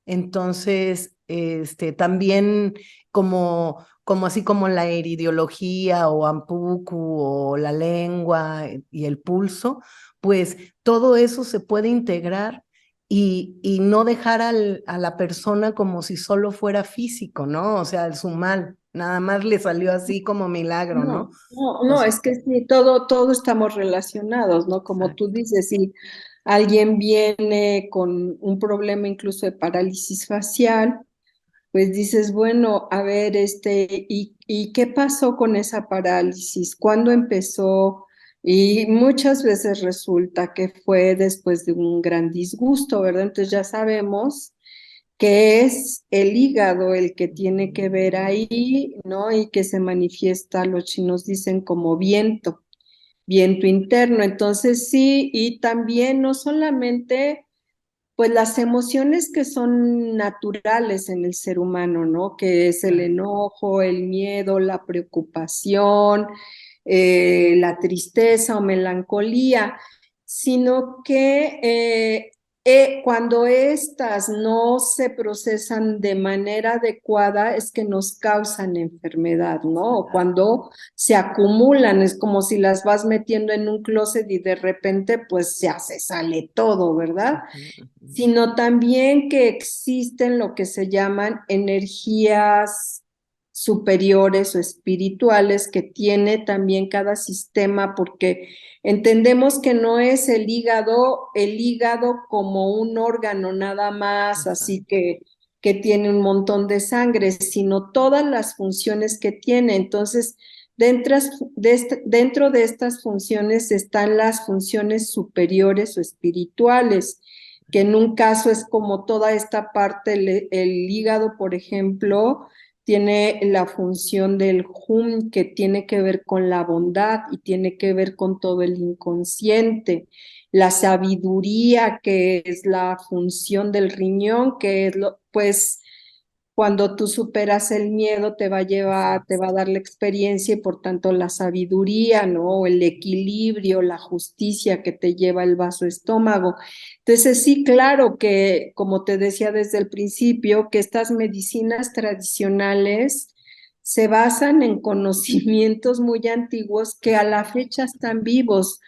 Entonces, también como así como la iridiología o ampuku o la lengua y el pulso, pues todo eso se puede integrar y no dejar a la persona como si solo fuera físico, ¿no? O sea, su mal, nada más le salió así como milagro, ¿no? O No, sea, es que sí, todo estamos relacionados, ¿no? Como tú exacto. dices, si alguien viene con un problema incluso de parálisis facial, pues dices, bueno, a ver, ¿y qué pasó con esa parálisis? ¿Cuándo empezó? Y muchas veces resulta que fue después de un gran disgusto, ¿verdad? Entonces ya sabemos que es el hígado el que tiene que ver ahí, ¿no? Y que se manifiesta, los chinos dicen como viento interno. Entonces sí, y también no solamente pues las emociones que son naturales en el ser humano, ¿no? Que es el enojo, el miedo, la preocupación, la tristeza o melancolía, sino que cuando estas no se procesan de manera adecuada es que nos causan enfermedad, ¿no? O cuando se acumulan, es como si las vas metiendo en un closet y de repente pues se sale todo, ¿verdad? Ujú, ujú. Sino también que existen lo que se llaman energías superiores o espirituales que tiene también cada sistema, porque entendemos que no es el hígado como un órgano nada más, así Exacto. que tiene un montón de sangre, sino todas las funciones que tiene. Entonces, dentro de estas funciones están las funciones superiores o espirituales, que en un caso es como toda esta parte, el hígado, por ejemplo, tiene la función del hum, que tiene que ver con la bondad y tiene que ver con todo el inconsciente. La sabiduría, que es la función del riñón, que es pues cuando tú superas el miedo te va a llevar, te va a dar la experiencia y por tanto la sabiduría, ¿no? El equilibrio, la justicia que te lleva el vaso estómago. Entonces sí, claro que, como te decía desde el principio, que estas medicinas tradicionales se basan en conocimientos muy antiguos que a la fecha están vivos.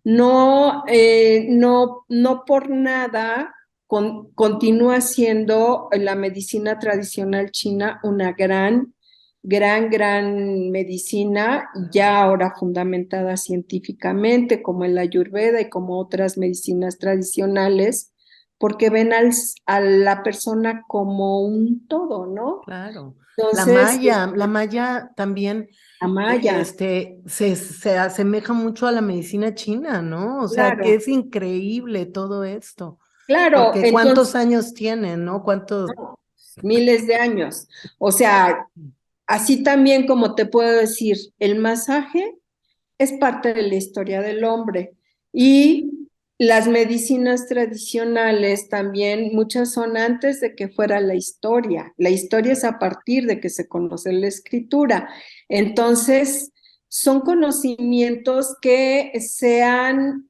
No por nada continúa siendo la medicina tradicional china una gran medicina, ya ahora fundamentada científicamente, como el Ayurveda y como otras medicinas tradicionales, porque ven a la persona como un todo, ¿no? Claro. Entonces, La maya también Amaya, se asemeja mucho a la medicina china, ¿no? O sea, que claro, es increíble todo esto. claro, Porque entonces, ¿cuántos años tienen, no? ¿Cuántos? no, miles de años. O sea, así también como te puedo decir, el masaje es parte de la historia del hombre. Y las medicinas tradicionales también, muchas son antes de que fuera la historia. La historia es a partir de que se conoce la escritura. Entonces, son conocimientos que se han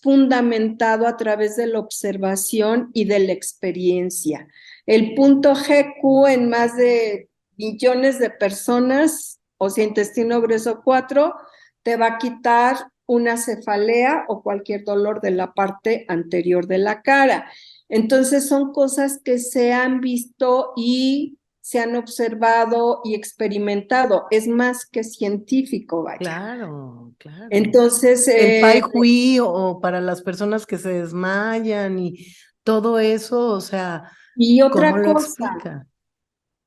fundamentado a través de la observación y de la experiencia. El punto GQ en más de millones de personas, o sea, intestino grueso 4, te va a quitar una cefalea o cualquier dolor de la parte anterior de la cara. Entonces son cosas que se han visto y se han observado y experimentado. Es más que científico, vaya. Claro, claro. Entonces, El Pai Hui o para las personas que se desmayan y todo eso, o sea, y ¿cómo otra lo cosa, explica?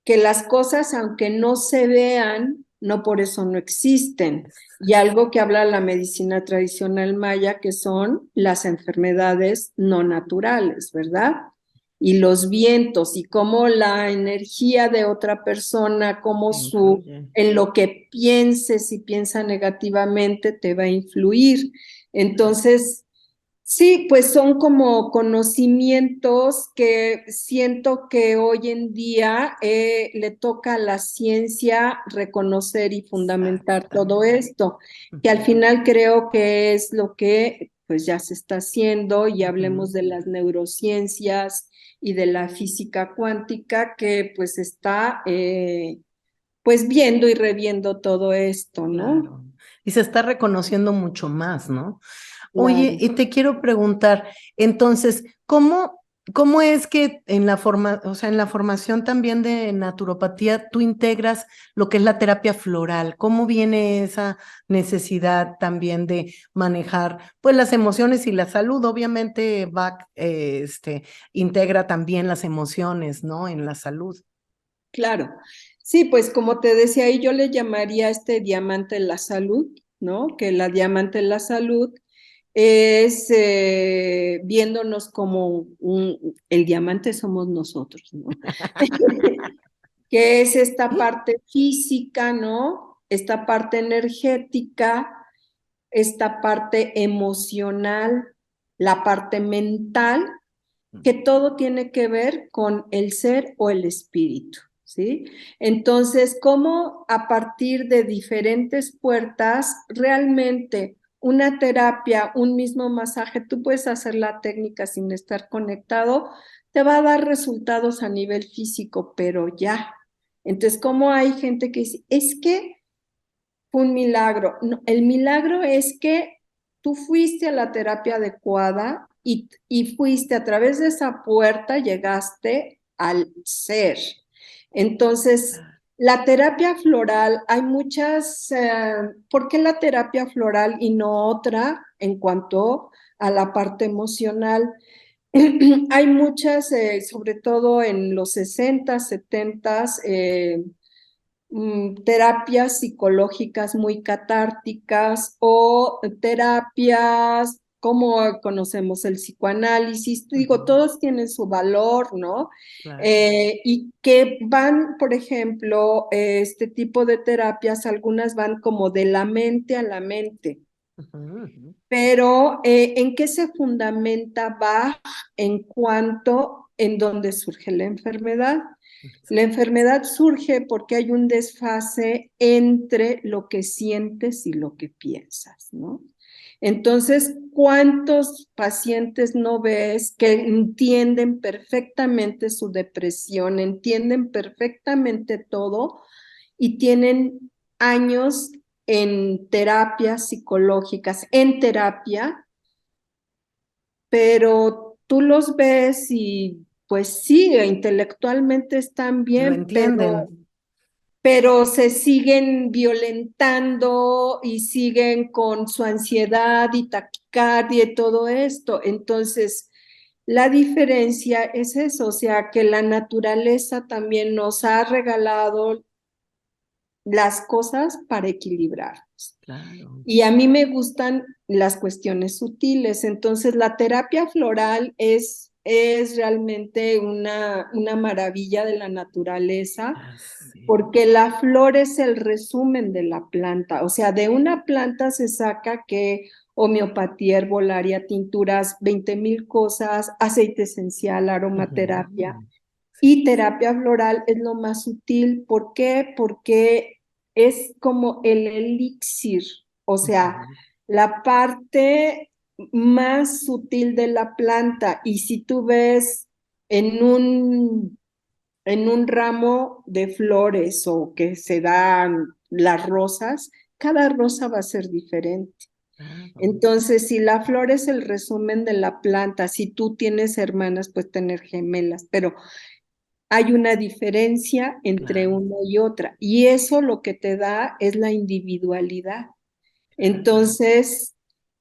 que las cosas, aunque no se vean, no por eso no existen. Y algo que habla la medicina tradicional maya, que son las enfermedades no naturales, ¿verdad? Y los vientos y cómo la energía de otra persona, cómo Influye. en lo que pienses, si piensa negativamente, te va a influir. Entonces, sí, pues son como conocimientos que siento que hoy en día le toca a la ciencia reconocer y fundamentar todo Exactamente. esto, que al final creo que es lo que pues ya se está haciendo y Ujú. hablemos de las neurociencias y de la física cuántica que pues está pues viendo y reviendo todo esto, ¿no? Claro. Y se está reconociendo mucho más, ¿no? Oye, Claro. y te quiero preguntar, entonces, ¿cómo es que en la o sea, en la formación también de naturopatía tú integras lo que es la terapia floral? ¿Cómo viene esa necesidad también de manejar, pues, las emociones y la salud? Obviamente, integra también las emociones, ¿no? En la salud. Claro. Sí, pues como te decía, ahí yo le llamaría a este diamante de la salud, ¿no? Que la diamante de la salud es viéndonos como el diamante somos nosotros, ¿no? Que es esta parte física, ¿no? Esta parte energética, esta parte emocional, la parte mental, que todo tiene que ver con el ser o el espíritu, ¿sí? Entonces, ¿cómo a partir de diferentes puertas realmente una terapia, un mismo masaje, tú puedes hacer la técnica sin estar conectado, te va a dar resultados a nivel físico, pero ya. Entonces, ¿cómo hay gente que dice, es que fue un milagro? No, el milagro es que tú fuiste a la terapia adecuada y fuiste a través de esa puerta, llegaste al ser. Entonces, la terapia floral, hay muchas, ¿por qué la terapia floral y no otra en cuanto a la parte emocional? Hay muchas, sobre todo en los 60, 70, terapias psicológicas muy catárticas o terapias como conocemos el psicoanálisis, digo, Ujú. todos tienen su valor, ¿no? Claro. Y que van, por ejemplo, este tipo de terapias, algunas van como de la mente a la mente, Ujú, ujú. pero ¿en qué se fundamenta Bach en cuanto en dónde surge la enfermedad? La enfermedad surge porque hay un desfase entre lo que sientes y lo que piensas, ¿no? Entonces, ¿cuántos pacientes no ves que entienden perfectamente su depresión, entienden perfectamente todo y tienen años en terapias psicológicas, en terapia, pero tú los ves y pues sí, intelectualmente están Lo bien, entienden. pero se siguen violentando y siguen con su ansiedad y taquicardia y todo esto. Entonces, La diferencia es eso, o sea, que la naturaleza también nos ha regalado las cosas para equilibrarnos. Claro. Y a mí me gustan las cuestiones sutiles, entonces la terapia floral es realmente una maravilla de la naturaleza, Así. porque la flor es el resumen de la planta, o sea, de una planta se saca que homeopatía, herbolaria, tinturas, 20,000 cosas, aceite esencial, aromaterapia. Ujú. Y terapia floral es lo más sutil. ¿Por qué? Porque es como el elixir, o sea, Ujú. la parte más sutil de la planta. Y si tú ves en un ramo de flores o que se dan las rosas, cada rosa va a ser diferente. Claro. Entonces, si la flor es el resumen de la planta, si tú tienes hermanas, pues tener gemelas, pero hay una diferencia entre Claro. una y otra, y eso lo que te da es la individualidad. Claro. Entonces,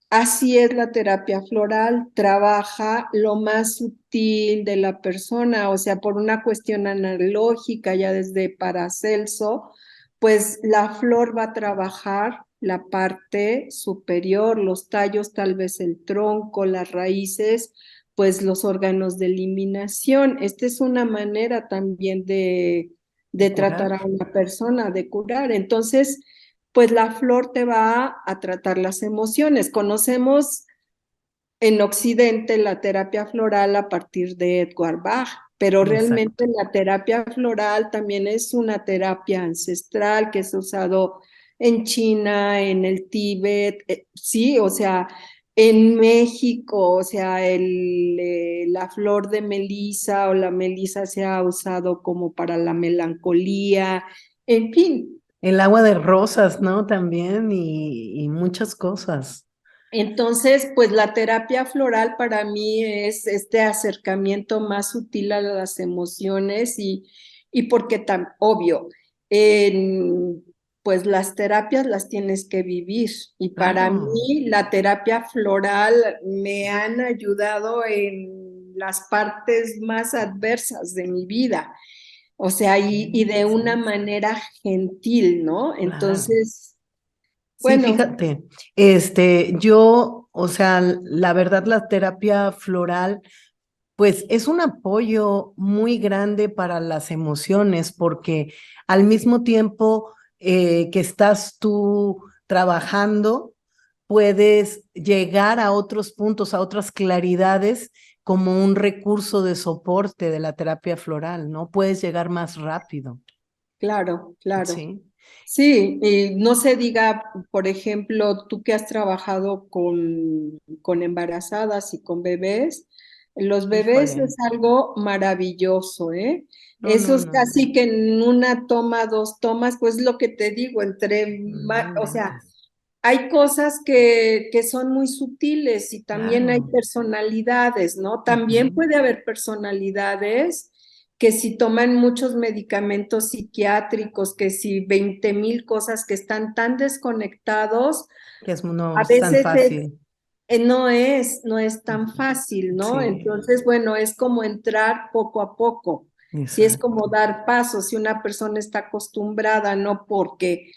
así es la terapia floral, trabaja lo más sutil de la persona, o sea, por una cuestión analógica, ya desde Paracelso, pues la flor va a trabajar la parte superior, los tallos, tal vez el tronco, las raíces, pues los órganos de eliminación. Esta es una manera también de De tratar curar. a una persona, de curar. Entonces, pues la flor te va a tratar las emociones. Conocemos en Occidente la terapia floral a partir de Edgar Bach, pero Exacto. realmente la terapia floral también es una terapia ancestral que se ha usado en China, en el Tíbet, sí, o sea, en México, o sea, la flor de melisa o la melisa se ha usado como para la melancolía, en fin. El agua de rosas, ¿no? También y muchas cosas. Entonces, pues la terapia floral para mí es este acercamiento más sutil a las emociones y porque tan obvio, en, pues las terapias las tienes que vivir y para Claro. mí la terapia floral me han ayudado en las partes más adversas de mi vida, o sea, y Sí, de una sí, manera gentil, ¿no? claro. Entonces, Sí, bueno, fíjate, yo, o sea, la verdad, la terapia floral, pues es un apoyo muy grande para las emociones, porque al mismo tiempo que estás tú trabajando, puedes llegar a otros puntos, a otras claridades, como un recurso de soporte de la terapia floral, ¿no? Puedes llegar más rápido, claro, claro. ¿sí? Sí, y no se diga, por ejemplo, tú que has trabajado con embarazadas y con bebés, los bebés Híjole, es algo maravilloso, ¿eh? no, Eso no, es no, casi que en una toma, dos tomas, pues lo que te digo, no o sea, inventes. hay cosas que son muy sutiles y también hay Claro. personalidades, ¿no? También Ujú. puede haber personalidades que si toman muchos medicamentos psiquiátricos, que si 20,000 cosas que están tan desconectados, Que es, no a es tan veces fácil. no es tan Ujú. fácil, ¿no? Sí, Entonces, bueno, es como entrar poco a poco. Si es como exacto. dar pasos, si una persona está acostumbrada, no porque,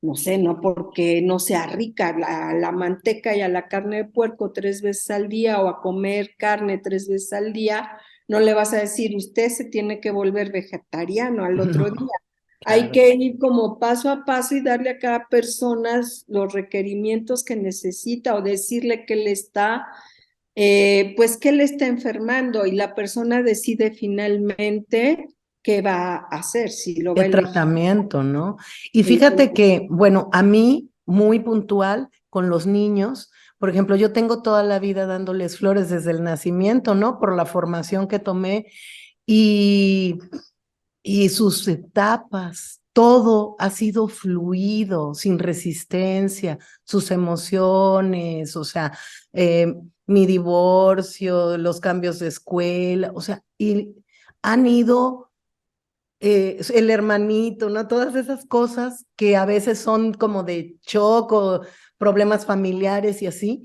no sé, no porque no sea rica la manteca y a la carne de puerco 3 veces al día o a comer carne 3 veces al día, no le vas a decir, usted se tiene que volver vegetariano al otro día. No, Hay claro. que ir como paso a paso y darle a cada persona los requerimientos que necesita o decirle que le está, pues que le está enfermando y la persona decide finalmente qué va a hacer, si lo va Qué a elegir. tratamiento, ¿no? Y fíjate Entonces, que, bueno, a mí, muy puntual con los niños, por ejemplo, yo tengo toda la vida dándoles flores desde el nacimiento, ¿no? Por la formación que tomé y, y sus etapas, todo ha sido fluido, sin resistencia, sus emociones, o sea, eh, mi divorcio, los cambios de escuela, o sea, y han ido el hermanito, ¿no? Todas esas cosas que a veces son como de shock o problemas familiares y así.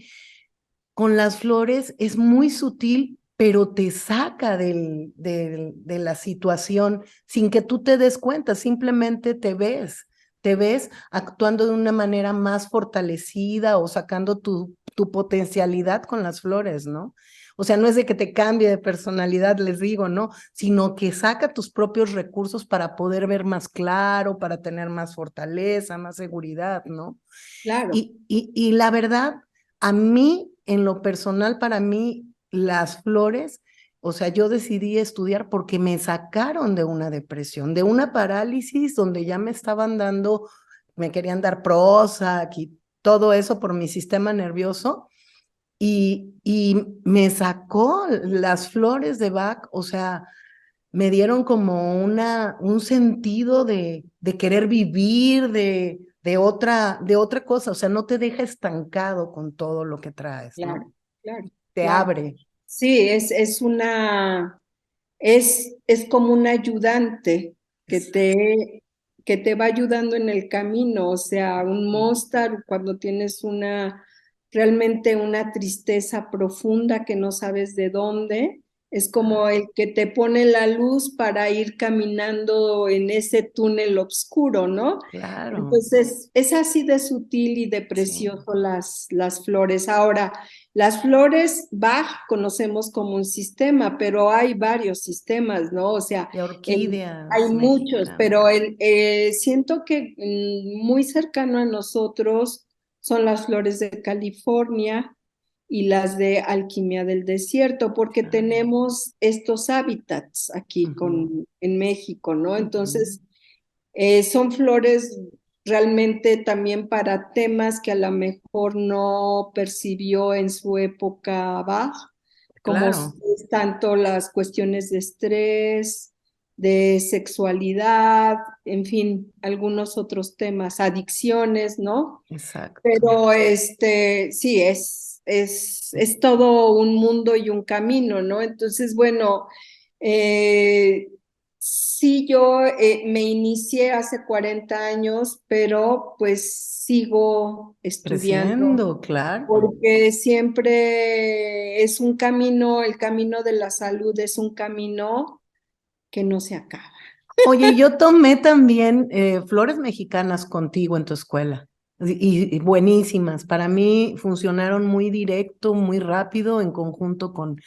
Con las flores es muy sutil, pero te saca de la situación sin que tú te des cuenta, simplemente te ves actuando de una manera más fortalecida o sacando tu potencialidad con las flores, ¿no? O sea, no es de que te cambie de personalidad, les digo, ¿no? Sino que saca tus propios recursos para poder ver más claro, para tener más fortaleza, más seguridad, ¿no? Claro, Y la verdad, a mí, en lo personal, para mí, las flores, o sea, yo decidí estudiar porque me sacaron de una depresión, de una parálisis donde ya me estaban dando, me querían dar Prozac y todo eso por mi sistema nervioso. Y me sacó las flores de Bach, o sea, me dieron como un sentido de querer vivir, de otra cosa, o sea, no te deja estancado con todo lo que traes, ¿no? claro, claro, Te claro. abre. Sí, es como un ayudante que Es- te, que te va ayudando en el camino, o sea, un Mostar cuando tienes realmente una tristeza profunda que no sabes de dónde, es como el que te pone la luz para ir caminando en ese túnel oscuro, ¿no? Claro, Entonces, es así de sutil y de sí. precioso las flores. Ahora, las flores Bach conocemos como un sistema, pero hay varios sistemas, ¿no? O sea, Y hay orquídeas muchos, mexicanas. pero siento que muy cercano a nosotros son las flores de California y las de Alquimia del Desierto, porque Claro. tenemos estos hábitats aquí Ujú, en México, ¿no? ujú. Entonces, son flores realmente también para temas que a lo mejor no percibió en su época Bach, como Claro, es tanto las cuestiones de estrés, de sexualidad, en fin, algunos otros temas, adicciones, ¿no? exacto. Pero sí, es todo un mundo y un camino, ¿no? Entonces, bueno, eh, sí, yo me inicié hace 40 años, pero pues sigo estudiando Creciendo, claro. porque siempre es un camino, el camino de la salud es un camino que no se acaba. Oye, yo tomé también flores mexicanas contigo en tu escuela y buenísimas. Para mí funcionaron muy directo, muy rápido en conjunto con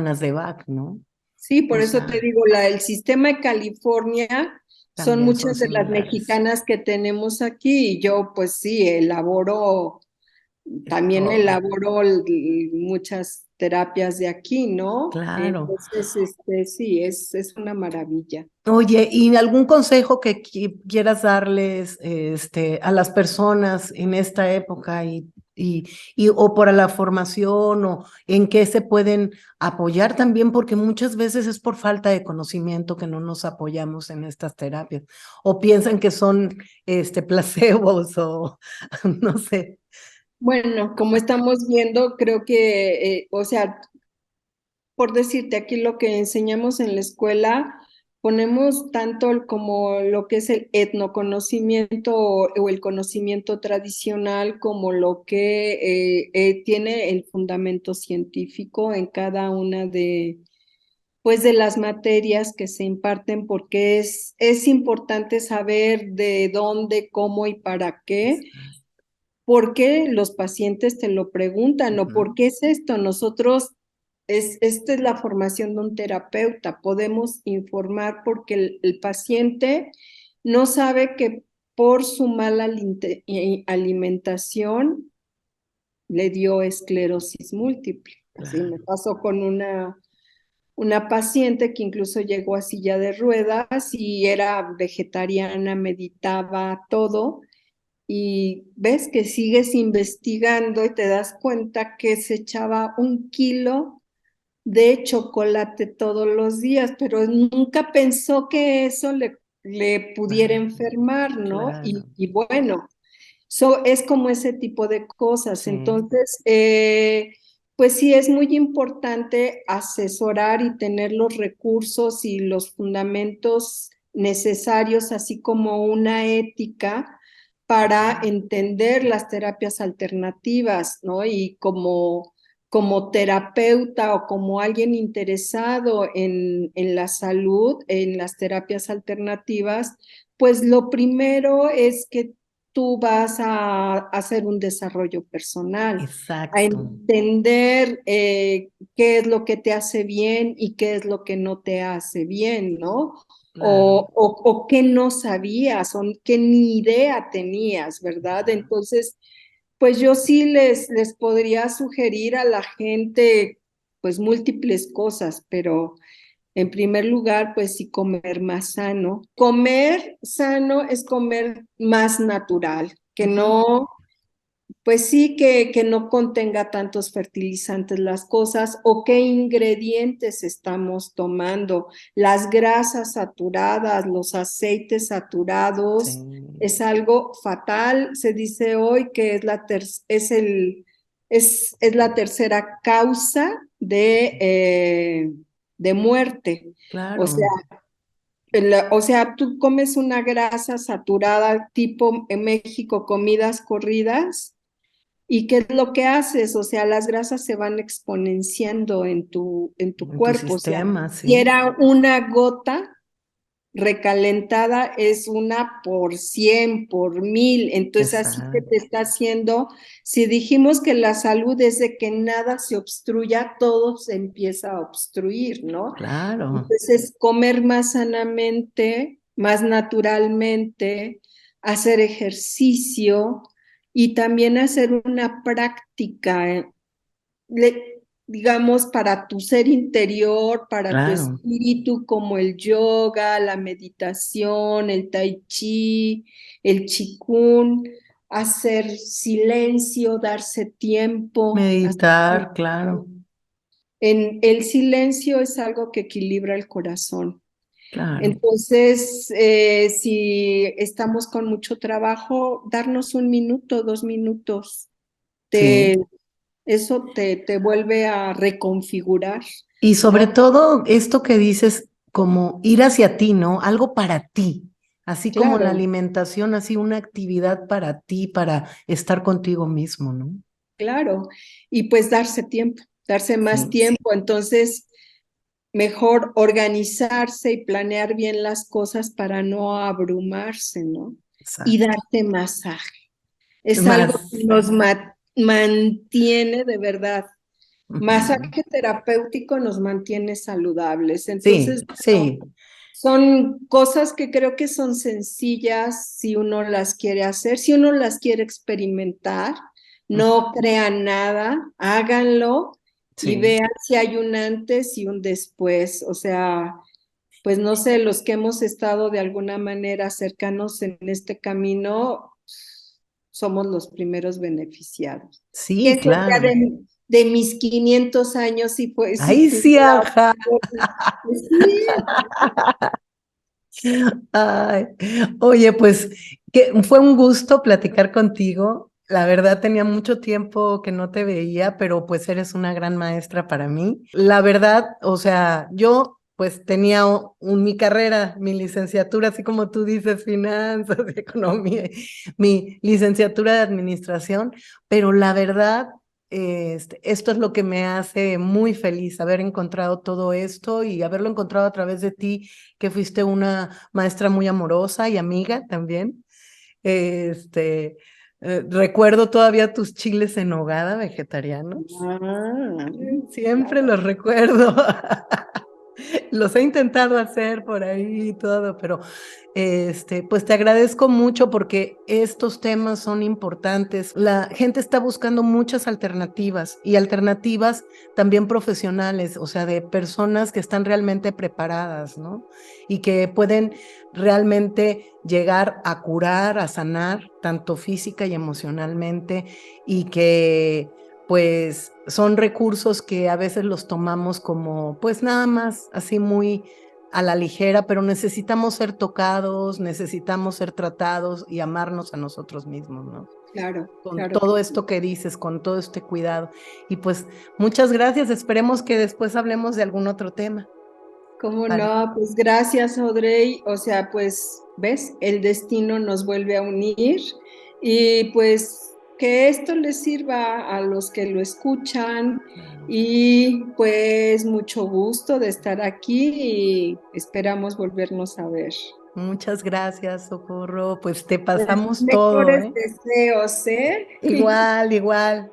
las de Bach, ¿no? Sí, O por eso te sea, digo, el sistema de California son también son muchas de las similares. mexicanas que tenemos aquí y yo pues sí, Es también todo. elaboro muchas terapias de aquí, ¿no? Claro. Entonces, sí, es una maravilla. Oye, ¿y algún consejo que quieras darles a las personas en esta época o para la formación o en qué se pueden apoyar también? Porque muchas veces es por falta de conocimiento que no nos apoyamos en estas terapias o piensan que son placebos o no sé. Bueno, como estamos viendo, creo que, o sea, por decirte, aquí lo que enseñamos en la escuela, ponemos tanto como lo que es el etnoconocimiento o el conocimiento tradicional como lo que tiene el fundamento científico en cada una pues, de las materias que se imparten, porque es importante saber de dónde, cómo y para qué, porque los pacientes te lo preguntan, o por Ujú, qué es esto. Nosotros, esta es la formación de un terapeuta, podemos informar porque el paciente no sabe que por su mala alimentación le dio esclerosis múltiple. Así me claro. pasó con una paciente que incluso llegó a silla de ruedas y era vegetariana, meditaba todo, y ves que sigues investigando y te das cuenta que se echaba 1 kilo de chocolate todos los días, pero nunca pensó que eso le pudiera Ah, enfermar, ¿no? claro. Y bueno, es como ese tipo de cosas. Sí. Entonces, pues sí, es muy importante asesorar y tener los recursos y los fundamentos necesarios, así como una ética para entender las terapias alternativas, ¿no? Y como como terapeuta o como alguien interesado en la salud, en las terapias alternativas, pues lo primero es que tú vas a hacer un desarrollo personal, a Exacto, entender qué es lo que te hace bien y qué es lo que no te hace bien, ¿no? claro. O qué no sabías, o qué ni idea tenías, ¿verdad? Entonces, pues yo sí les podría sugerir a la gente, pues múltiples cosas, pero en primer lugar, pues sí comer más sano. Comer sano es comer más natural, que Ujú. no, pues sí que no contenga tantos fertilizantes las cosas o qué ingredientes estamos tomando. Las grasas saturadas, los aceites saturados, Sí, es algo fatal. Se dice hoy que es la tercera causa de muerte. O sea, claro, tú comes una grasa saturada tipo en México, comidas corridas. ¿Y qué es lo que haces? O sea, las grasas se van exponenciando en tu en tu cuerpo. O sea, sistema, si sí, era una gota recalentada, es una por 100, por 1000. Entonces, así que te exacto, está haciendo. Si dijimos que la salud es de que nada se obstruya, todo se empieza a obstruir, ¿no? claro. Entonces, comer más sanamente, más naturalmente, hacer ejercicio y también hacer una práctica, digamos, para tu ser interior, para tu Claro, espíritu, como el yoga, la meditación, el tai chi, el qigong, hacer silencio, darse tiempo. meditar, claro, En el silencio es algo que equilibra el corazón. claro, Entonces, si estamos con mucho trabajo, darnos un minuto, 2 minutos, sí. te, eso te vuelve a reconfigurar, Y sobre ¿no? todo esto que dices, como ir hacia ti, ¿no? Algo para ti, así como la Claro, alimentación, así una actividad para ti, para estar contigo mismo, ¿no? claro. Y pues darse tiempo, darse más Sí, tiempo. Entonces, mejor organizarse y planear bien las cosas para no abrumarse, ¿no? Y exacto. darte masaje. Es algo que Más. nos mantiene de verdad. Ujú. Masaje terapéutico nos mantiene saludables. Entonces, Sí, bueno, sí. son cosas que creo que son sencillas si uno las quiere hacer, si uno las quiere experimentar. No crean nada, háganlo y Sí, vean si hay un antes y un después. O sea, pues no sé, los que hemos estado de alguna manera cercanos en este camino, somos los primeros beneficiados. ¿Qué sí, sería claro. de mis 500 años si, pues, si Ahí sí, tuviera... ajá. Pues sí, Ay, oye, pues que fue un gusto platicar contigo. La verdad tenía mucho tiempo que no te veía, pero pues eres una gran maestra para mí. La verdad, o sea, yo pues tenía mi carrera, mi licenciatura, así como tú dices, finanzas, economía, mi licenciatura de administración, pero la verdad, esto es lo que me hace muy feliz, haber encontrado todo esto y haberlo encontrado a través de ti, que fuiste una maestra muy amorosa y amiga también. Este, recuerdo todavía tus chiles en nogada vegetarianos. ah, Siempre claro. los recuerdo. Los he intentado hacer por ahí y todo, pero pues te agradezco mucho porque estos temas son importantes. La gente está buscando muchas alternativas y alternativas también profesionales, o sea, de personas que están realmente preparadas, ¿no? Y que pueden realmente llegar a curar, a sanar, tanto física y emocionalmente, y que pues son recursos que a veces los tomamos como pues nada más así muy a la ligera, pero necesitamos ser tocados, necesitamos ser tratados y amarnos a nosotros mismos, ¿no? Claro, Con claro que todo sí. esto que dices, con todo este cuidado. Y pues muchas gracias, esperemos que después hablemos de algún otro tema. ¿Cómo Vale. no? Pues gracias, Audrey. O sea, pues, ¿ves? El destino nos vuelve a unir y pues que esto les sirva a los que lo escuchan y pues mucho gusto de estar aquí y esperamos volvernos a ver. Muchas gracias, Socorro. Pues te Pues pasamos todo, mejores ¿eh? deseos, ¿eh? Igual, igual.